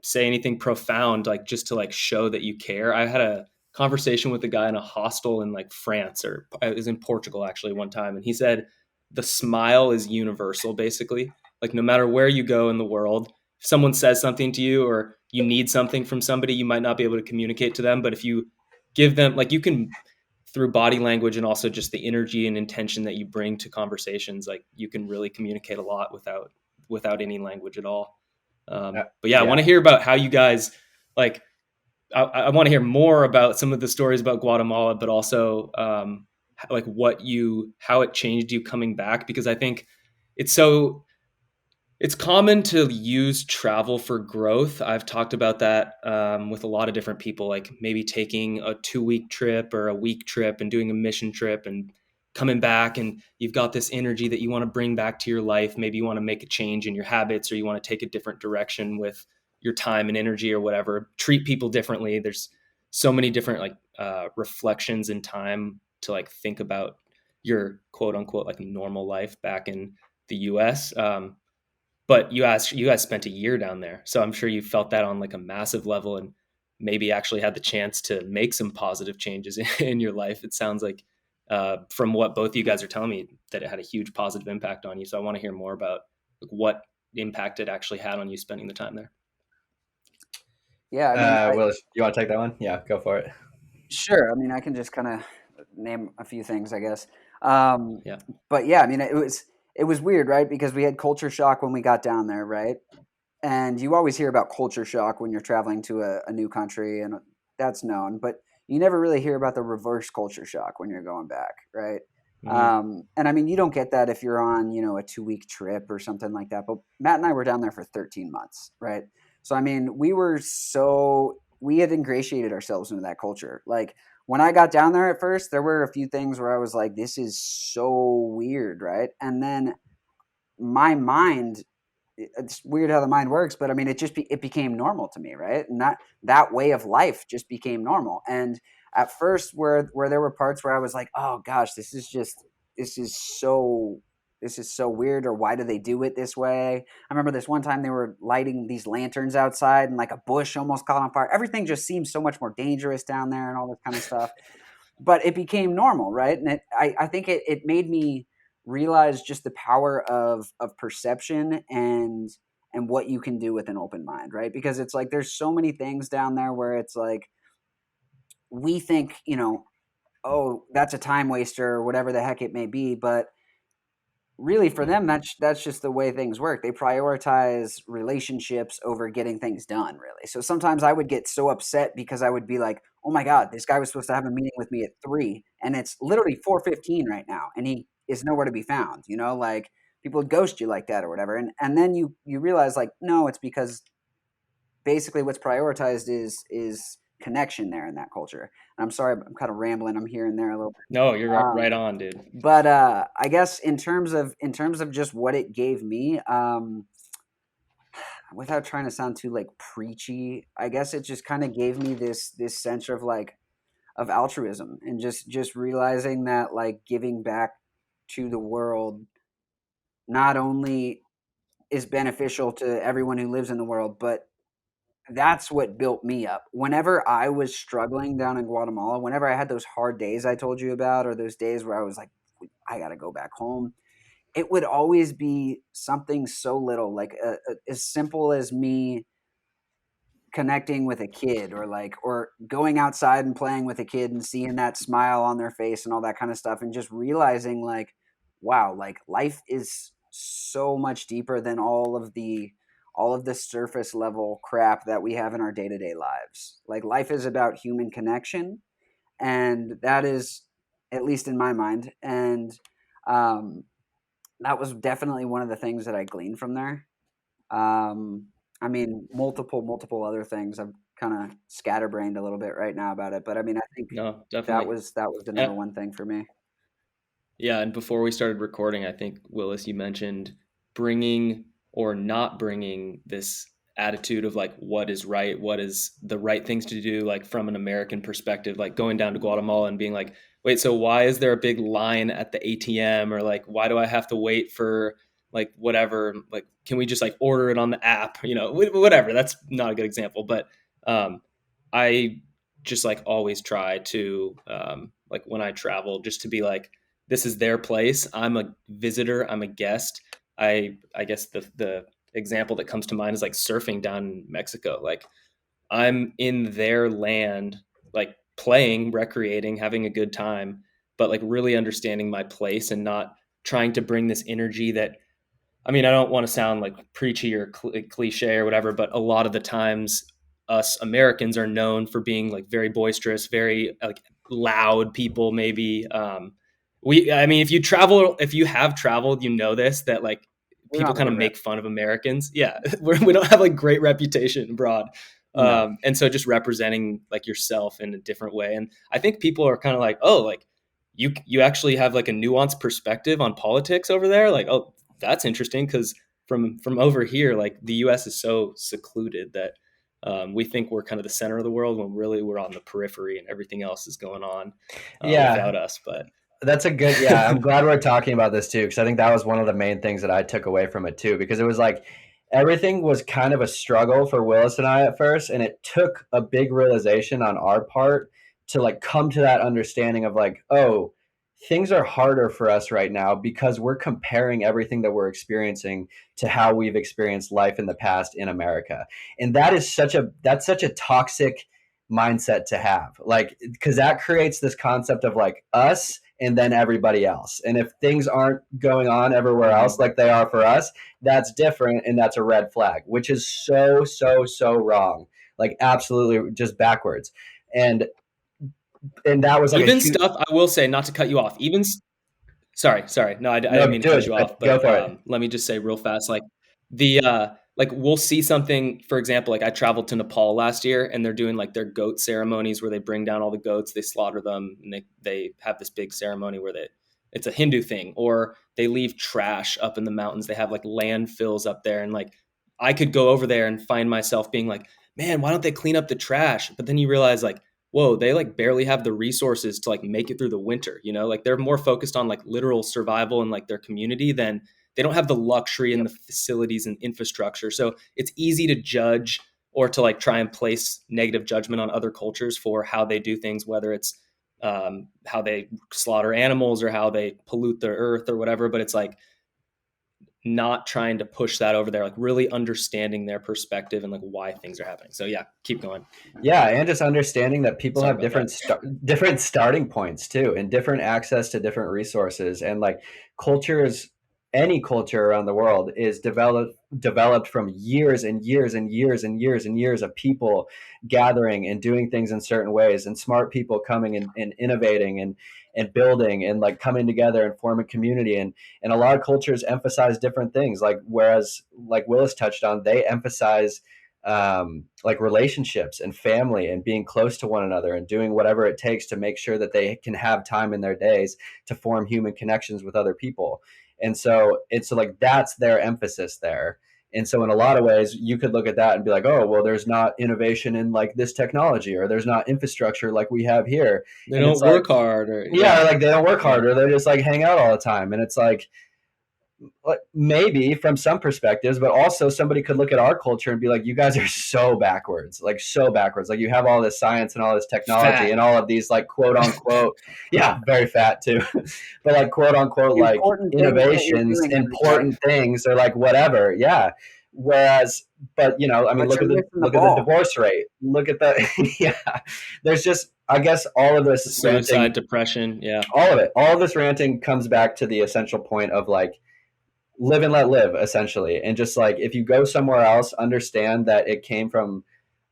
say anything profound, like just to like show that you care. I had a conversation with a guy in a hostel in like France, or I was in Portugal actually one time, and he said the smile is universal, basically. Like no matter where you go in the world, if someone says something to you or you need something from somebody, you might not be able to communicate to them, but if you give them, like, you can, through body language and also just the energy and intention that you bring to conversations, like you can really communicate a lot without any language at all. But yeah, I
Yeah.
want to hear about how you guys, like, I want to hear more about some of the stories about Guatemala, but also like how it changed you coming back, because I think it's so it's common to use travel for growth. I've talked about that with a lot of different people, like maybe taking a 2 week trip or a week trip and doing a mission trip and coming back, and you've got this energy that you want to bring back to your life. Maybe you want to make a change in your habits, or you want to take a different direction with your time and energy or whatever, treat people differently. There's so many different like reflections in time to like think about your quote unquote like normal life back in the US. But you guys spent a year down there, so I'm sure you felt that on like a massive level, and maybe actually had the chance to make some positive changes in your life. It sounds like from what both of you guys are telling me, that it had a huge positive impact on you. So I want to hear more about like, what impact it actually had on you spending the time there.
Yeah, I mean,
Willis, you want to take that one? Yeah, go for it.
sure. I mean, I can just kind of name a few things, I guess. Um,
Yeah.
but yeah, I mean, it was weird, right? Because we had culture shock when we got down there, right? And you always hear about culture shock when you're traveling to a new country, and that's known. But you never really hear about the reverse culture shock when you're going back, right?
Mm-hmm.
And I mean, you don't get that if you're on, a 2 week trip or something like that. But Matt and I were down there for 13 months, right? So I mean, we had ingratiated ourselves into that culture. Like when I got down there at first, there were a few things where I was like, this is so weird, right? And then my mind, it's weird how the mind works, but I mean, it became normal to me, right? And that way of life just became normal. And at first, where there were parts where I was like, oh gosh, this is so this is so weird, or why do they do it this way? I remember this one time they were lighting these lanterns outside, and like a bush almost caught on fire. Everything just seemed so much more dangerous down there, and all this kind of stuff. But it became normal, right? And I think it made me realize just the power of perception and what you can do with an open mind, right? Because it's like there's so many things down there where it's like we think, oh, that's a time waster or whatever the heck it may be, but really for them that's just the way things work. They prioritize relationships over getting things done, really. So sometimes I would get so upset because I would be like, oh my god, this guy was supposed to have a meeting with me at 3 and it's literally 4:15 right now and he is nowhere to be found, like people would ghost you like that or whatever. And then you realize like, no, it's because basically what's prioritized is connection there in that culture. And I'm sorry, I'm kind of rambling, I'm here and there a little bit.
No, you're right on, dude.
But I guess in terms of just what it gave me, without trying to sound too like preachy, I guess it just kind of gave me this sense of like of altruism, and just realizing that like giving back to the world not only is beneficial to everyone who lives in the world, but that's what built me up. Whenever I was struggling down in Guatemala, whenever I had those hard days I told you about, or those days where I was like, I got to go back home, it would always be something so little, like as simple as me connecting with a kid, or going outside and playing with a kid and seeing that smile on their face and all that kind of stuff, and just realizing like, wow, like life is so much deeper than all of the surface level crap that we have in our day-to-day lives. Like life is about human connection, and that is, at least in my mind, and um that was definitely one of the things that I gleaned from there. I mean, multiple other things. I'm kind of scatterbrained a little bit right now about it, but I mean, I think
No,
that
definitely.
was the
Uh,
number one thing for me.
Yeah, and before we started recording, I think, Willis, you mentioned bringing or not bringing this attitude of like what is right, what is the right things to do, like from an American perspective, like going down to Guatemala and being like, wait, so why is there a big line at the ATM, or like why do I have to wait for like whatever, like can we just like order it on the app, whatever. That's not a good example, but I just like always try to like when I travel, just to be like, this is their place. I'm a visitor. I'm a guest. I guess the example that comes to mind is like surfing down in Mexico. Like I'm in their land, like playing, recreating, having a good time, but like really understanding my place and not trying to bring this energy that, I mean, I don't want to sound like preachy or cliche or whatever, but a lot of the times us Americans are known for being like very boisterous, very like loud people. Maybe I mean, if you have traveled, you know this, that like
We're
people
not
kind of
very
make fun of Americans. Yeah, we don't have like great reputation abroad.
No.
And so just representing like yourself in a different way. And I think people are kind of like, oh, like you actually have like a nuanced perspective on politics over there. Like, oh, that's interesting, because from over here, like the U.S. is so secluded that we think we're kind of the center of the world when really we're on the periphery and everything else is going on without us. But
that's a good, yeah, I'm glad we're talking about this too, because I think that was one of the main things that I took away from it too, because it was like everything was kind of a struggle for Willis and I at first, and it took a big realization on our part to like come to that understanding of like, oh, things are harder for us right now because we're comparing everything that we're experiencing to how we've experienced life in the past in America. And that's such a toxic mindset to have, like, because that creates this concept of like us and then everybody else. And if things aren't going on everywhere else like they are for us, that's different, and that's a red flag, which is so wrong. Like absolutely just backwards. And that was like
even stuff, I will say, not to cut you off, even sorry, no, I didn't mean to cut you off,
go
but
for it.
let me just say real fast, like the like we'll see something, for example, like I traveled to Nepal last year, and they're doing like their goat ceremonies where they bring down all the goats, they slaughter them, and they have this big ceremony where it's a Hindu thing. Or they leave trash up in the mountains, they have like landfills up there, and like I could go over there and find myself being like, man, why don't they clean up the trash? But then you realize like, whoa, they like barely have the resources to like make it through the winter, you know, like they're more focused on like literal survival and like their community than they don't have the luxury and the facilities and infrastructure. So it's easy to judge or to like try and place negative judgment on other cultures for how they do things, whether it's how they slaughter animals or how they pollute the earth or whatever. But it's like not trying to push that over there, like really understanding their perspective and like why things are happening. So yeah, keep going.
Yeah, and just understanding that people
Sorry
have
about
different starting points too, and different access to different resources, and like cultures, any culture around the world is developed from years and years and years and years and years of people gathering and doing things in certain ways, and smart people coming and innovating and building and like coming together and forming community. And a lot of cultures emphasize different things, like whereas like Willis touched on, they emphasize like relationships and family and being close to one another and doing whatever it takes to make sure that they can have time in their days to form human connections with other people. And so it's like that's their emphasis there. And so in a lot of ways, you could look at that and be like, oh, well, there's not innovation in like this technology, or there's not infrastructure like we have here.
They
And
don't
it's
work
like,
hard, or
yeah, like they don't work hard, or they just like hang out all the time. And it's like maybe from some perspectives, but also somebody could look at our culture and be like, you guys are so backwards, like so backwards. Like you have all this science and all this technology
fat
and all of these like quote unquote, yeah, very fat too, but like quote unquote, like
important
innovations, important things, or like whatever. Yeah. Whereas, but you know, I mean,
But
look at the divorce rate. Look at the, yeah, there's just, I guess all of this
suicide,
ranting,
depression. Yeah.
all of this ranting comes back to the essential point of like, live and let live, essentially. And just like if you go somewhere else, understand that it came from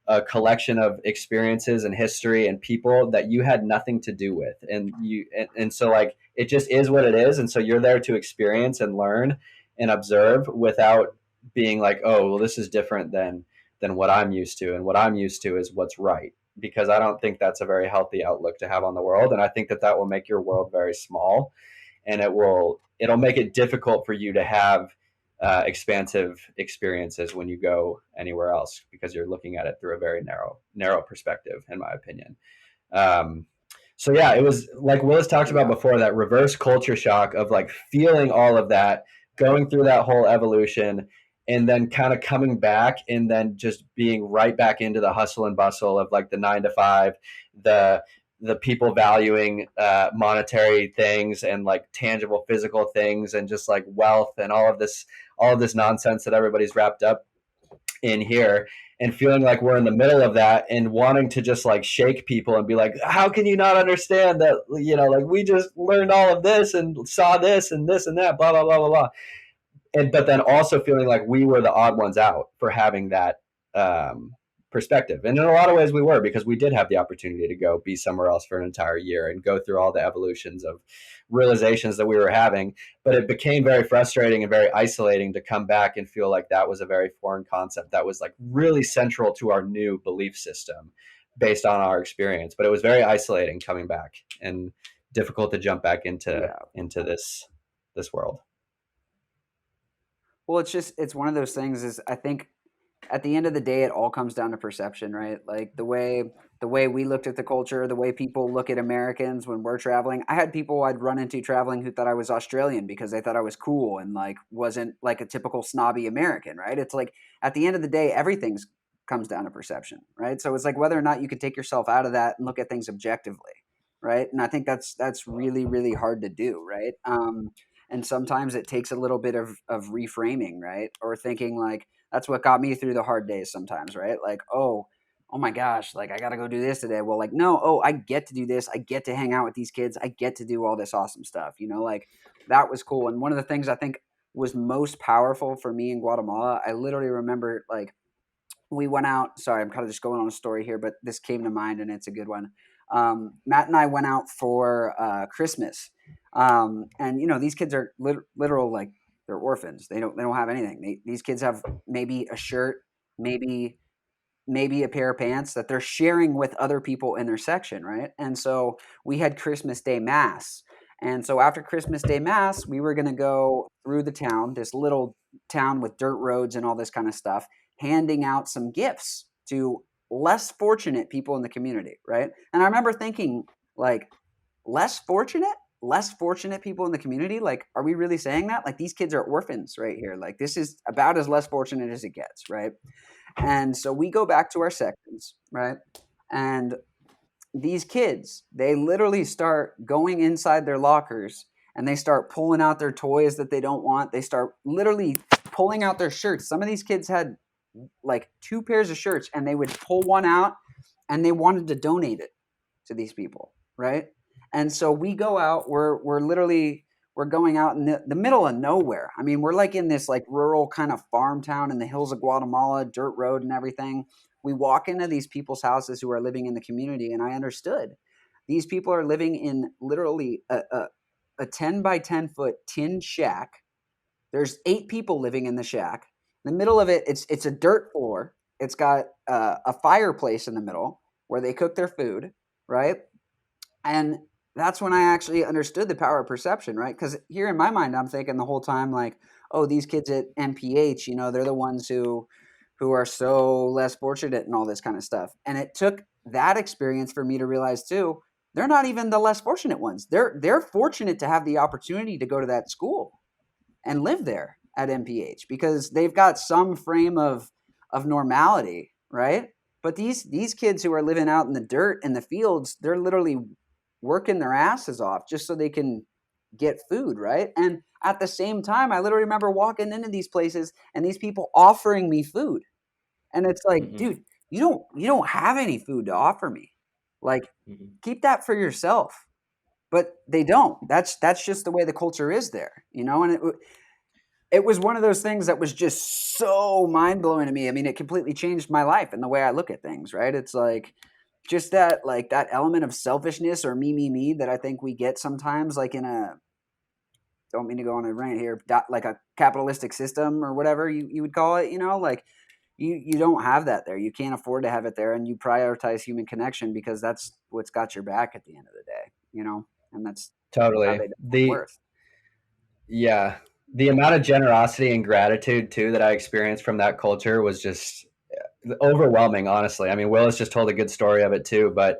a collection of experiences and history and people that you had nothing to do with, and so like it just is what it is. And so you're there to experience and learn and observe without being like, oh well, this is different than what I'm used to, and what I'm used to is what's right. Because I don't think that's a very healthy outlook to have on the world, and I think that will make your world very small, and it'll make it difficult for you to have expansive experiences when you go anywhere else, because you're looking at it through a very narrow perspective, in my opinion. So yeah, it was like Willis talked about before, that reverse culture shock of like feeling all of that, going through that whole evolution, and then kind of coming back and then just being right back into the hustle and bustle of like the 9 to 5, the people valuing monetary things and like tangible physical things, and just like wealth and all of this nonsense that everybody's wrapped up in here, and feeling like we're in the middle of that and wanting to just like shake people and be like, how can you not understand that, you know, like we just learned all of this and saw this and that, blah, blah, blah, blah, blah. And, but then also feeling like we were the odd ones out for having that perspective. And in a lot of ways we were, because we did have the opportunity to go be somewhere else for an entire year and go through all the evolutions of realizations that we were having. But it became very frustrating and very isolating to come back and feel like that was a very foreign concept that was like really central to our new belief system based on our experience. But it was very isolating coming back and difficult to jump back into this world.
Well, it's one of those things is I think at the end of the day, it all comes down to perception, right? Like the way we looked at the culture, the way people look at Americans when we're traveling. I had people I'd run into traveling who thought I was Australian because they thought I was cool and like wasn't like a typical snobby American, right? It's like at the end of the day, everything's comes down to perception, right? So it's like whether or not you can take yourself out of that and look at things objectively, right? And I think that's really, really hard to do, right? And sometimes it takes a little bit of reframing, right? Or thinking like, that's what got me through the hard days sometimes, right? Like, oh my gosh, like I got to go do this today. Well, like, no, I get to do this. I get to hang out with these kids. I get to do all this awesome stuff, like that was cool. And one of the things I think was most powerful for me in Guatemala, I literally remember like we went out, sorry, I'm kind of just going on a story here, but this came to mind and it's a good one. Matt and I went out for Christmas. And these kids are literal, like they're orphans. They don't have anything. These kids have maybe a shirt, maybe a pair of pants that they're sharing with other people in their section, right? And so we had Christmas Day Mass. And so after Christmas Day Mass, we were going to go through the town, this little town with dirt roads and all this kind of stuff, handing out some gifts to less fortunate people in the community, right? And I remember thinking, like, less fortunate people in the community? Like, are we really saying that? Like, these kids are orphans right here. Like, this is about as less fortunate as it gets, right? And so we go back to our sections, right? And these kids, they literally start going inside their lockers and they start pulling out their toys that they don't want. They start literally pulling out their shirts. Some of these kids had like 2 pairs of shirts and they would pull one out and they wanted to donate it to these people, right? And so we go out, we're going out in the middle of nowhere. I mean, we're like in this like rural kind of farm town in the hills of Guatemala, dirt road and everything. We walk into these people's houses who are living in the community, and I understood. These people are living in literally a 10 by 10 foot tin shack. There's 8 people living in the shack. In the middle of it, it's a dirt floor. It's got a fireplace in the middle where they cook their food, right? And that's when I actually understood the power of perception, right? Because here in my mind, I'm thinking the whole time like, oh, these kids at MPH, they're the ones who are so less fortunate and all this kind of stuff. And it took that experience for me to realize too, they're not even the less fortunate ones. They're fortunate to have the opportunity to go to that school and live there at MPH because they've got some frame of normality, right? But these kids who are living out in the dirt in the fields, they're literally working their asses off just so they can get food, right? And at the same time, I literally remember walking into these places and these people offering me food. And it's like, dude, you don't have any food to offer me. Like, keep that for yourself. But they don't. That's just the way the culture is there, and it was one of those things that was just so mind-blowing to me. I mean, it completely changed my life and the way I look at things, right? It's like just that element of selfishness or me that I think we get sometimes, like in a, don't mean to go on a rant here, like a capitalistic system or whatever you would call it, like you don't have that there. You can't afford to have it there, and you prioritize human connection because that's what's got your back at the end of the day, and that's
totally the amount of generosity and gratitude too that I experienced from that culture was just overwhelming, honestly. I mean, Willis just told a good story of it too, but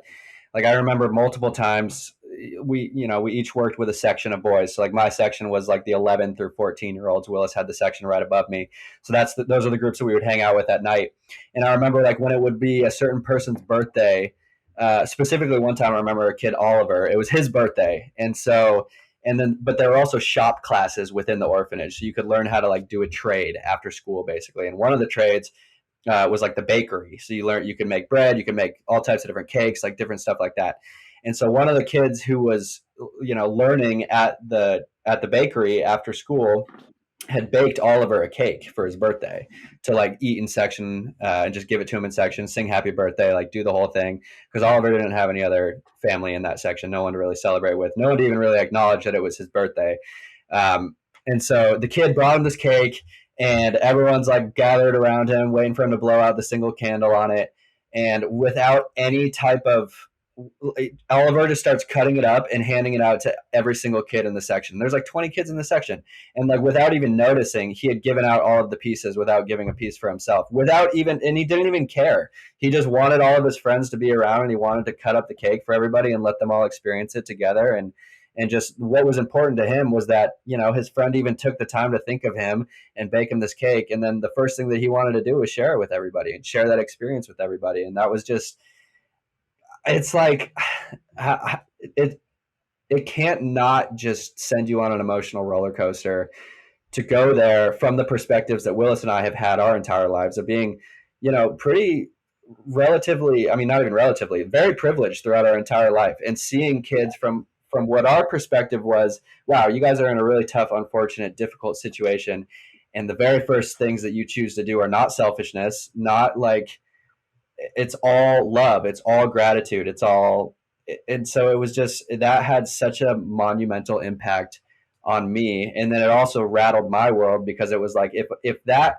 like I remember multiple times we each worked with a section of boys. So like my section was like the 11 through 14-year-olds. Willis had the section right above me. So those are the groups that we would hang out with at night. And I remember like when it would be a certain person's birthday, specifically one time I remember a kid, Oliver, it was his birthday. But there were also shop classes within the orphanage. So you could learn how to like do a trade after school basically. And one of the trades was like the bakery. So you could make bread, you could make all types of different cakes, like different stuff like that. And so one of the kids who was, learning at the bakery after school, had baked Oliver a cake for his birthday to like eat in section and just give it to him in section, sing happy birthday, like do the whole thing. Because Oliver didn't have any other family in that section, no one to really celebrate with, no one to even really acknowledge that it was his birthday. And so the kid brought him this cake, and everyone's like gathered around him, waiting for him to blow out the single candle on it. And without any type of Oliver just starts cutting it up and handing it out to every single kid in the section. There's like 20 kids in the section. And like without even noticing, he had given out all of the pieces without giving a piece for himself. And he didn't even care. He just wanted all of his friends to be around, and he wanted to cut up the cake for everybody and let them all experience it together. And just what was important to him was that, his friend even took the time to think of him and bake him this cake. And then the first thing that he wanted to do was share it with everybody and share that experience with everybody. And that was just, it's like it can't not just send you on an emotional roller coaster to go there from the perspectives that Willis and I have had our entire lives of being, pretty relatively, I mean, not even relatively, very privileged throughout our entire life, and seeing kids from what our perspective was, wow, you guys are in a really tough, unfortunate, difficult situation. And the very first things that you choose to do are not selfishness, not like, it's all love, it's all gratitude, it's all. And so it was just, that had such a monumental impact on me. And then it also rattled my world, because it was like, if that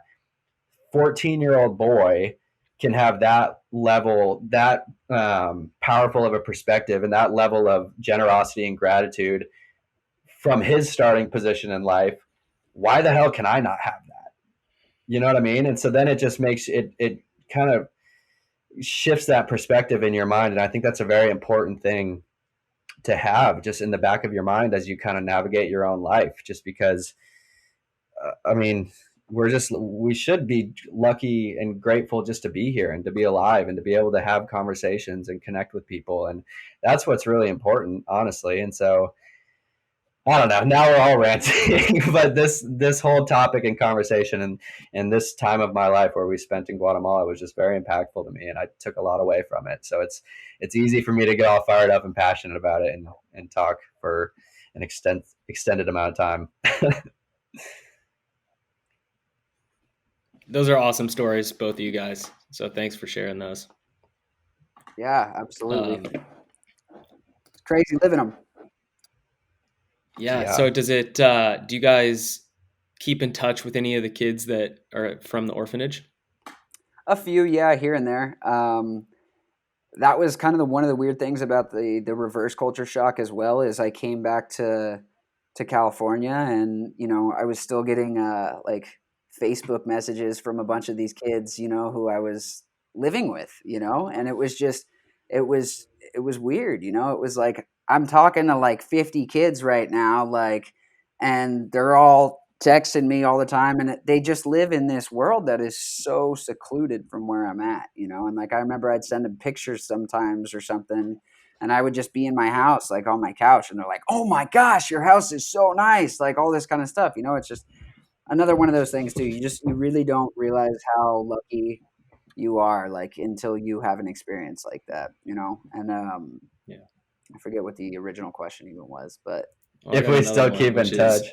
14-year-old boy can have that level, that powerful of a perspective, and that level of generosity and gratitude from his starting position in life, why the hell can I not have that? You know what I mean? And so then it just makes it kind of shifts that perspective in your mind. And I think that's a very important thing to have just in the back of your mind as you kind of navigate your own life, just because, I mean, we should be lucky and grateful just to be here and to be alive and to be able to have conversations and connect with people. And that's what's really important, honestly. And so, I don't know. Now we're all ranting, but this whole topic and conversation and this time of my life where we spent in Guatemala was just very impactful to me, and I took a lot away from it. So it's easy for me to get all fired up and passionate about it and talk for an extended amount of time.
Those are awesome stories, both of you guys. So thanks for sharing those.
Yeah, absolutely. It's crazy living them.
Yeah. So does it, do you guys keep in touch with any of the kids that are from the orphanage?
A few, yeah, here and there. That was kind of one of the weird things about the reverse culture shock as well, is I came back to California, and, I was still getting like Facebook messages from a bunch of these kids, who I was living with, and it was weird, it was like, I'm talking to like 50 kids right now, like, and they're all texting me all the time, and they just live in this world that is so secluded from where I'm at, and like, I remember I'd send them pictures sometimes or something, and I would just be in my house, like on my couch, and they're like, "Oh my gosh, your house is so nice," like all this kind of stuff, it's just another one of those things too. You really don't realize how lucky you are, like, until you have an experience like that, and
Yeah.
I forget what the original question even was, but
if we still keep in touch.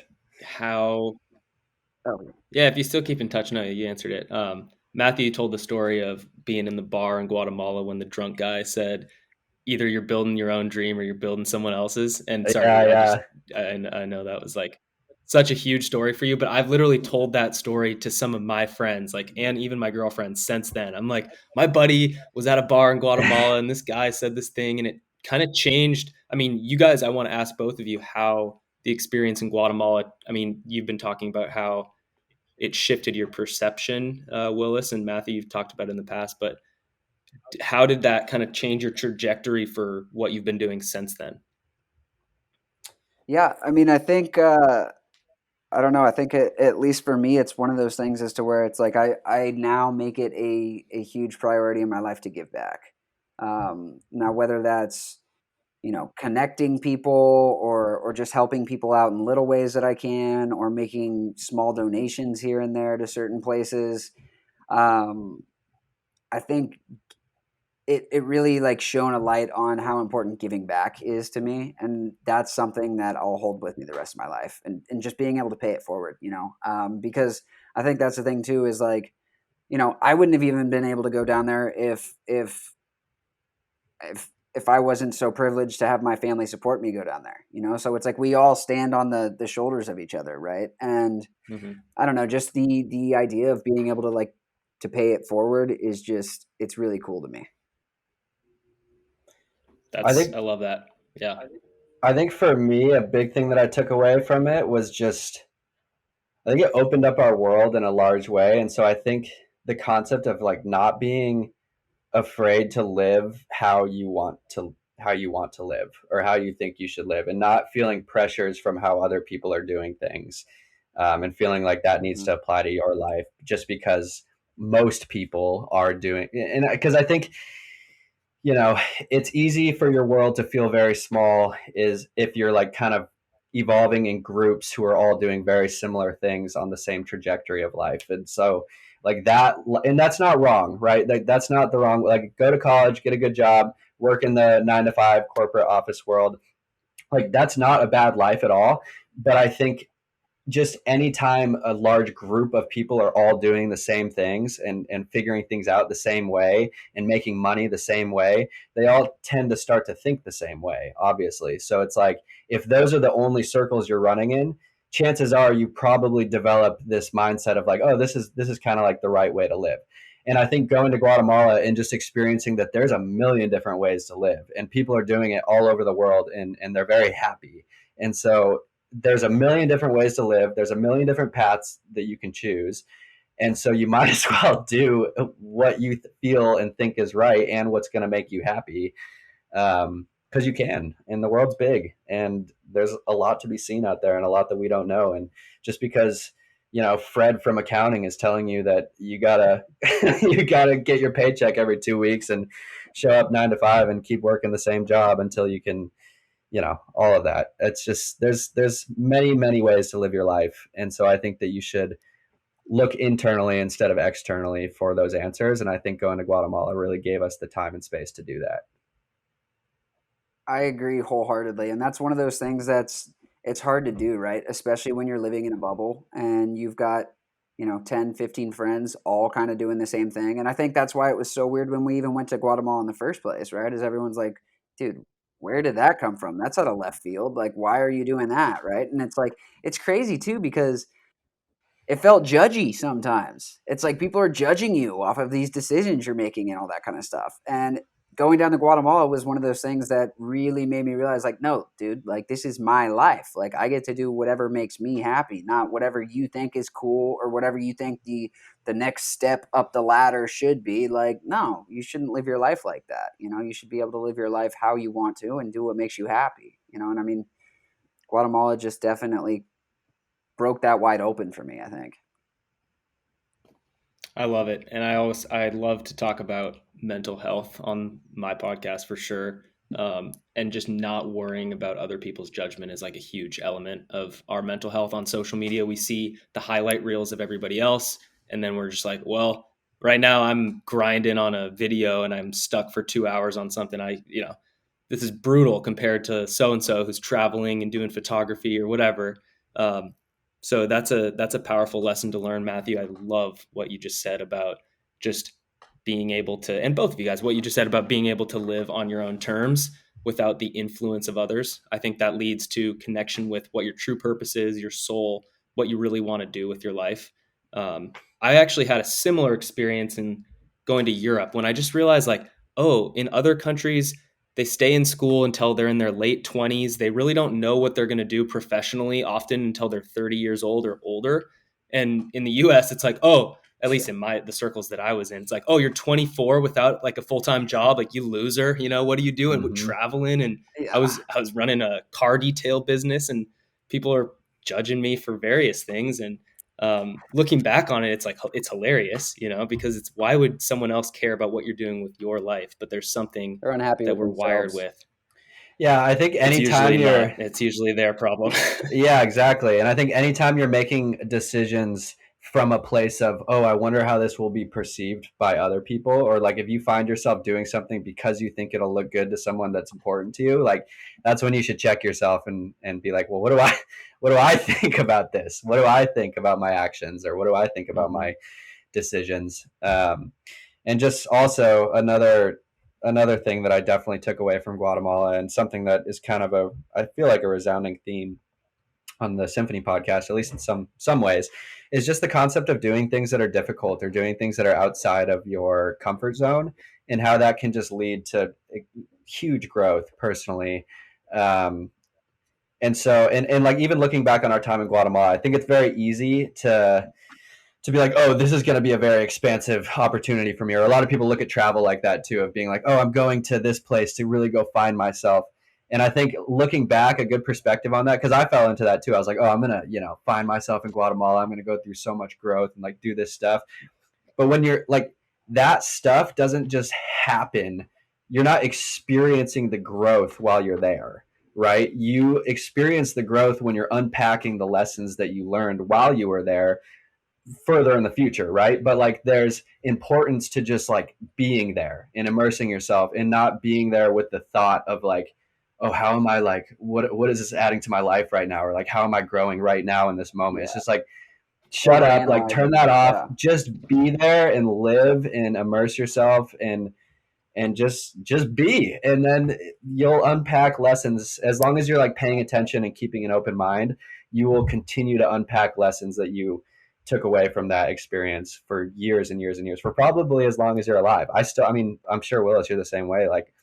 Yeah, if you still keep in touch. No, you answered it. Matthew told the story of being in the bar in Guatemala when the drunk guy said, either you're building your own dream or you're building someone else's. And sorry, I know that was like such a huge story for you, but I've literally told that story to some of my friends, like, and even my girlfriend since then. I'm like, my buddy was at a bar in Guatemala and this guy said this thing, and it kind of changed. I mean, you guys, I want to ask both of you how the experience in Guatemala, I mean, you've been talking about how it shifted your perception, Willis, and Matthew, you've talked about it in the past, but how did that kind of change your trajectory for what you've been doing since then?
Yeah, I mean, I think, I don't know. I think at least for me, it's one of those things as to where it's like, I now make it a huge priority in my life to give back. Now, whether that's, connecting people or just helping people out in little ways that I can, or making small donations here and there to certain places. I think it really like shone a light on how important giving back is to me, and that's something that I'll hold with me the rest of my life, and just being able to pay it forward, because I think that's the thing too, is like, I wouldn't have even been able to go down there if I wasn't so privileged to have my family support me go down there, so it's like we all stand on the shoulders of each other, right? And
Mm-hmm.
I don't know, just the idea of being able to like to pay it forward is just, it's really cool to me.
I think
I love that. Yeah.
I think for me, a big thing that I took away from it was just, I think it opened up our world in a large way. And so I think the concept of like not being afraid to live how you want to live, or how you think you should live, and not feeling pressures from how other people are doing things, and feeling like that needs
Mhm.
to apply to your life just because most people are doing. And because I think, it's easy for your world to feel very small is if you're like kind of evolving in groups who are all doing very similar things on the same trajectory of life. And so like that, and that's not wrong, right? Like that's not the wrong, like go to college, get a good job, work in the 9 to 5 corporate office world. Like that's not a bad life at all. But I think just anytime a large group of people are all doing the same things and figuring things out the same way and making money the same way, they all tend to start to think the same way, obviously. So it's like, if those are the only circles you're running in, chances are you probably develop this mindset of like, oh, this is kind of like the right way to live. And I think going to Guatemala and just experiencing that there's a million different ways to live, and people are doing it all over the world, and they're very happy. And so there's a million different ways to live. There's a million different paths that you can choose. And so you might as well do what you feel and think is right and what's going to make you happy. Because you can, and the world's big, and there's a lot to be seen out there and a lot that we don't know. And just because, Fred from accounting is telling you that you gotta, you gotta get your paycheck every 2 weeks and show up 9 to 5 and keep working the same job until you can, all of that. It's just, there's many ways to live your life. And so I think that you should look internally instead of externally for those answers. And I think going to Guatemala really gave us the time and space to do that.
I agree wholeheartedly. And that's one of those things it's hard to do, right? Especially when you're living in a bubble and you've got, 10, 15 friends all kind of doing the same thing. And I think that's why it was so weird when we even went to Guatemala in the first place, right? Is everyone's like, dude, where did that come from? That's out of left field. Like, why are you doing that? Right. And it's like, it's crazy too, because it felt judgy sometimes. It's like people are judging you off of these decisions you're making and all that kind of stuff. And going down to Guatemala was one of those things that really made me realize, like, no, dude, like this is my life. Like I get to do whatever makes me happy, not whatever you think is cool or whatever you think the next step up the ladder should be. Like, no, you shouldn't live your life like that. You should be able to live your life how you want to and do what makes you happy. And I mean, Guatemala just definitely broke that wide open for me, I think.
I love it. And I love to talk about mental health on my podcast for sure. And just not worrying about other people's judgment is like a huge element of our mental health on social media. We see the highlight reels of everybody else. And then we're just like, well, right now I'm grinding on a video and I'm stuck for 2 hours on something. This is brutal compared to so-and-so who's traveling and doing photography or whatever. So that's a powerful lesson to learn, Matthew. I love what you just said about just being able to, and both of you guys, what you just said about being able to live on your own terms without the influence of others. I think that leads to connection with what your true purpose is, your soul, what you really want to do with your life. I actually had a similar experience in going to Europe when I just realized like, oh, in other countries, they stay in school until they're in their late 20s. They really don't know what they're going to do professionally often until they're 30 years old or older. And in the US, it's like, oh, at least in the circles that I was in, it's like, oh, you're 24 without like a full-time job, like you loser, what are you doing? With
Mm-hmm.
traveling? And I
Yeah.
was running a car detail business, and people are judging me for various things. And looking back on it, it's like, it's hilarious, because it's, why would someone else care about what you're doing with your life? But there's something
They're unhappy
that
with
we're wired
themselves.
with.
Yeah, I think
It's
anytime
usually
you're,
not. It's usually their problem.
yeah, exactly. And I think anytime you're making decisions from a place of, oh, I wonder how this will be perceived by other people. Or like if you find yourself doing something because you think it'll look good to someone that's important to you, like that's when you should check yourself and be like, well, what do I think about this? What do I think about my actions? Or what do I think about my decisions? And just also another thing that I definitely took away from Guatemala, and something that is kind of I feel like a resounding theme on the Symphony podcast, at least in some ways, is just the concept of doing things that are difficult or doing things that are outside of your comfort zone, and how that can just lead to huge growth personally. And so, and like even looking back on our time in Guatemala, I think it's very easy to be like, oh, this is going to be a very expansive opportunity for me. Or a lot of people look at travel like that too, of being like, oh, I'm going to this place to really go find myself. And I think looking back, a good perspective on that, because I fell into that too. I was like, oh, I'm going to, find myself in Guatemala. I'm going to go through so much growth and like do this stuff. But when you're like, that stuff doesn't just happen. You're not experiencing the growth while you're there, right? You experience the growth when you're unpacking the lessons that you learned while you were there further in the future, right? But like there's importance to just like being there and immersing yourself, and not being there with the thought of like, oh, how am I, like what is this adding to my life right now, or like how am I growing right now in this moment? It's just like, shut up, like turn that off, just be there and live and immerse yourself and just be, and then you'll unpack lessons. As long as you're like paying attention and keeping an open mind, you will continue to unpack lessons that you took away from that experience for years and years and years, for probably as long as you're alive. I mean, I'm sure, Willis, you're the same way. Like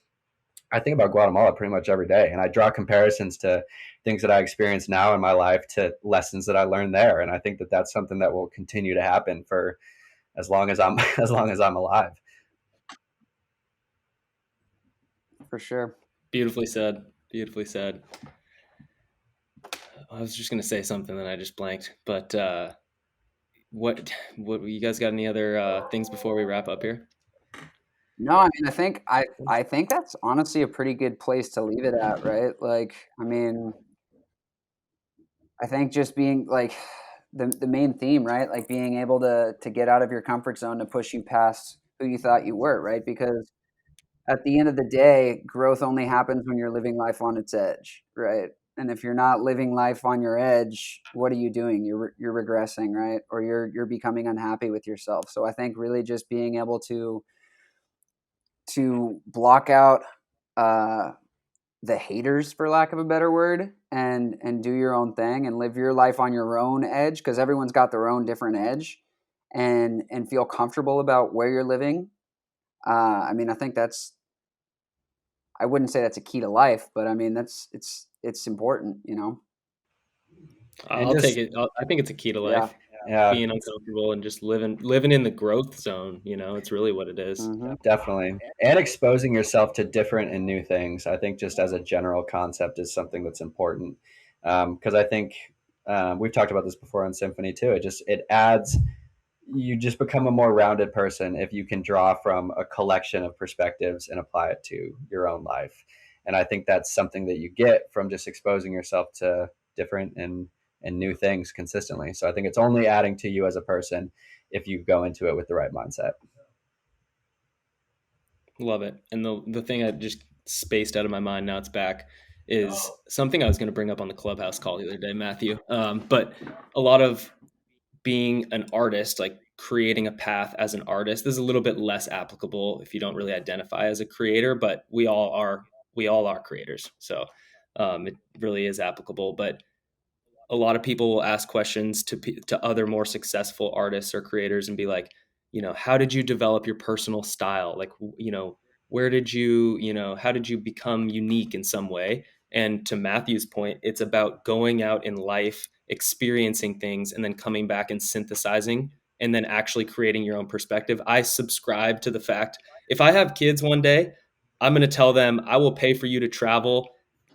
I think about Guatemala pretty much every day, and I draw comparisons to things that I experience now in my life to lessons that I learned there. And I think that that's something that will continue to happen for as long as I'm as long as I'm alive.
For sure.
Beautifully said. Beautifully said. I was just going to say something and I just blanked, but what you guys got any other things before we wrap up here?
No, I mean, I think that's honestly a pretty good place to leave it at, right? Like, I mean, I think just being like the main theme, right? Like being able to get out of your comfort zone to push you past who you thought you were, right? Because at the end of the day, growth only happens when you're living life on its edge, right? And if you're not living life on your edge, what are you doing? You're regressing, right? Or you're becoming unhappy with yourself. So I think really just being able to block out the haters, for lack of a better word, and do your own thing and live your life on your own edge, because everyone's got their own different edge, and feel comfortable about where you're living. I mean, I think I wouldn't say that's a key to life, but I mean, it's important, you know?
I'll take it. I think it's a key to life.
Yeah.
Being uncomfortable and just living in the growth zone, it's really what it is.
Mm-hmm.
Definitely. And exposing yourself to different and new things, I think, just as a general concept, is something that's important. Because I think we've talked about this before on Symphony too. It adds, you just become a more rounded person if you can draw from a collection of perspectives and apply it to your own life. And I think that's something that you get from just exposing yourself to different and new things consistently. So I think it's only adding to you as a person if you go into it with the right mindset.
Love it. And the thing I just spaced out of my mind, now it's back, is something I was going to bring up on the Clubhouse call the other day, Matthew. But a lot of being an artist, like creating a path as an artist, this is a little bit less applicable if you don't really identify as a creator, but we all are creators. So it really is applicable. But a lot of people will ask questions to other more successful artists or creators and be like, how did you develop your personal style? Like, where did you, how did you become unique in some way? And to Matthew's point, it's about going out in life, experiencing things, and then coming back and synthesizing, and then actually creating your own perspective. I subscribe to the fact, if I have kids one day, I'm going to tell them, I will pay for you to travel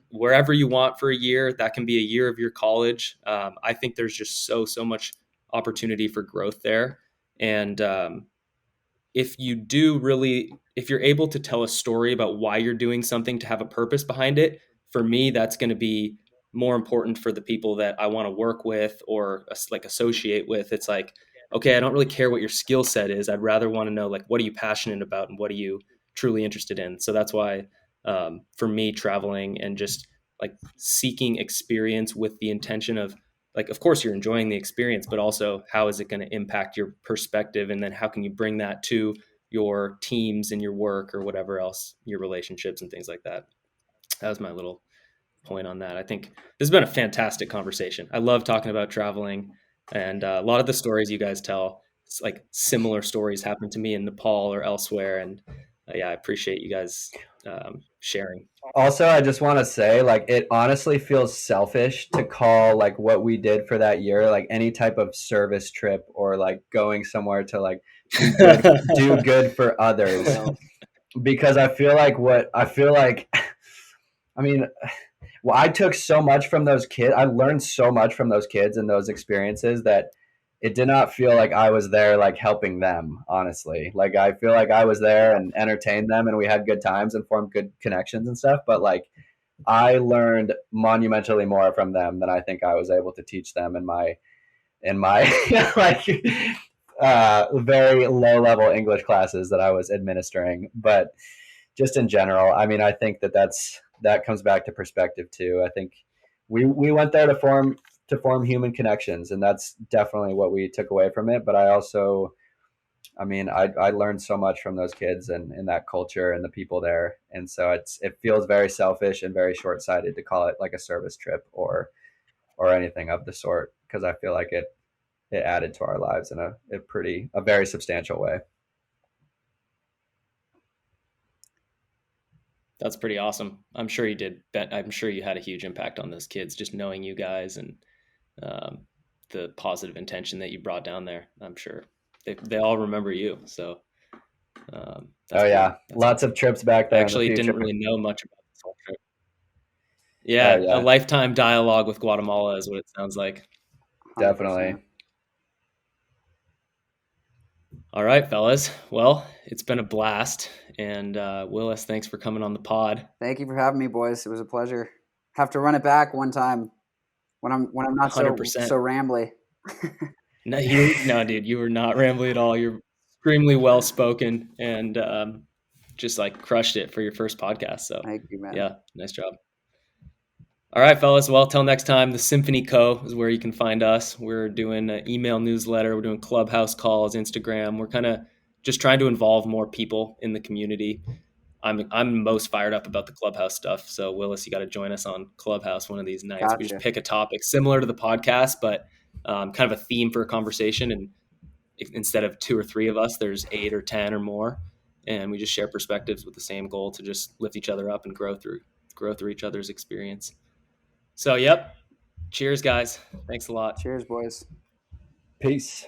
wherever you want for a year. That can be a year of your college. I think there's just so much opportunity for growth there. And if you're able to tell a story about why you're doing something, to have a purpose behind it, for me, that's going to be more important for the people that I want to work with or like associate with. It's like, okay, I don't really care what your skill set is. I'd rather want to know, like, what are you passionate about and what are you truly interested in? So that's why, for me, traveling and just like seeking experience with the intention of, like, of course you're enjoying the experience, but also how is it going to impact your perspective? And then how can you bring that to your teams and your work or whatever else, your relationships and things like that. That was my little point on that. I think this has been a fantastic conversation. I love talking about traveling, and a lot of the stories you guys tell, it's like similar stories happen to me in Nepal or elsewhere. And yeah, I appreciate you guys sharing.
Also, I just want to say, like, it honestly feels selfish to call like what we did for that year, like any type of service trip or like going somewhere to like do good for others. Because I feel like I mean, well, I took so much from those kids. I learned so much from those kids and those experiences that it did not feel like I was there like helping them, honestly. Like I feel like I was there and entertained them and we had good times and formed good connections and stuff, but like I learned monumentally more from them than I think I was able to teach them in my like very low level English classes that I was administering. But just in general, I mean, I think that comes back to perspective too. I think we went there to form human connections, and that's definitely what we took away from it. But I mean, I learned so much from those kids and that culture and the people there, and so it feels very selfish and very short sighted to call it like a service trip or anything of the sort, because I feel like it added to our lives in a very substantial way.
That's pretty awesome. I'm sure you did. I'm sure you had a huge impact on those kids, just knowing you guys and um, the positive intention that you brought down there. I'm sure they all remember you. So,
oh yeah, lots of trips back there.
I actually didn't really know much about this whole trip. Yeah,
yeah,
a lifetime dialogue with Guatemala is what it sounds like.
Definitely.
100%.
All right, fellas. Well, it's been a blast. And Willis, thanks for coming on the pod.
Thank you for having me, boys. It was a pleasure. Have to run it back one time when I'm not
100%.
so rambly.
No, dude, you were not rambly at all. You're extremely well spoken and just like crushed it for your first podcast. So
Thank you, man.
Yeah, nice job. All right, fellas. Well, till next time, the Symphony Co. is where you can find us. We're doing an email newsletter. We're doing Clubhouse calls, Instagram. We're kind of just trying to involve more people in the community. I'm most fired up about the Clubhouse stuff. So Willis, you got to join us on Clubhouse one of these nights.
Gotcha.
We just pick a topic similar to the podcast, but kind of a theme for a conversation. And instead of 2 or 3 of us, there's 8 or 10 or more, and we just share perspectives with the same goal to just lift each other up and grow through each other's experience. So, yep. Cheers, guys. Thanks a lot.
Cheers, boys.
Peace.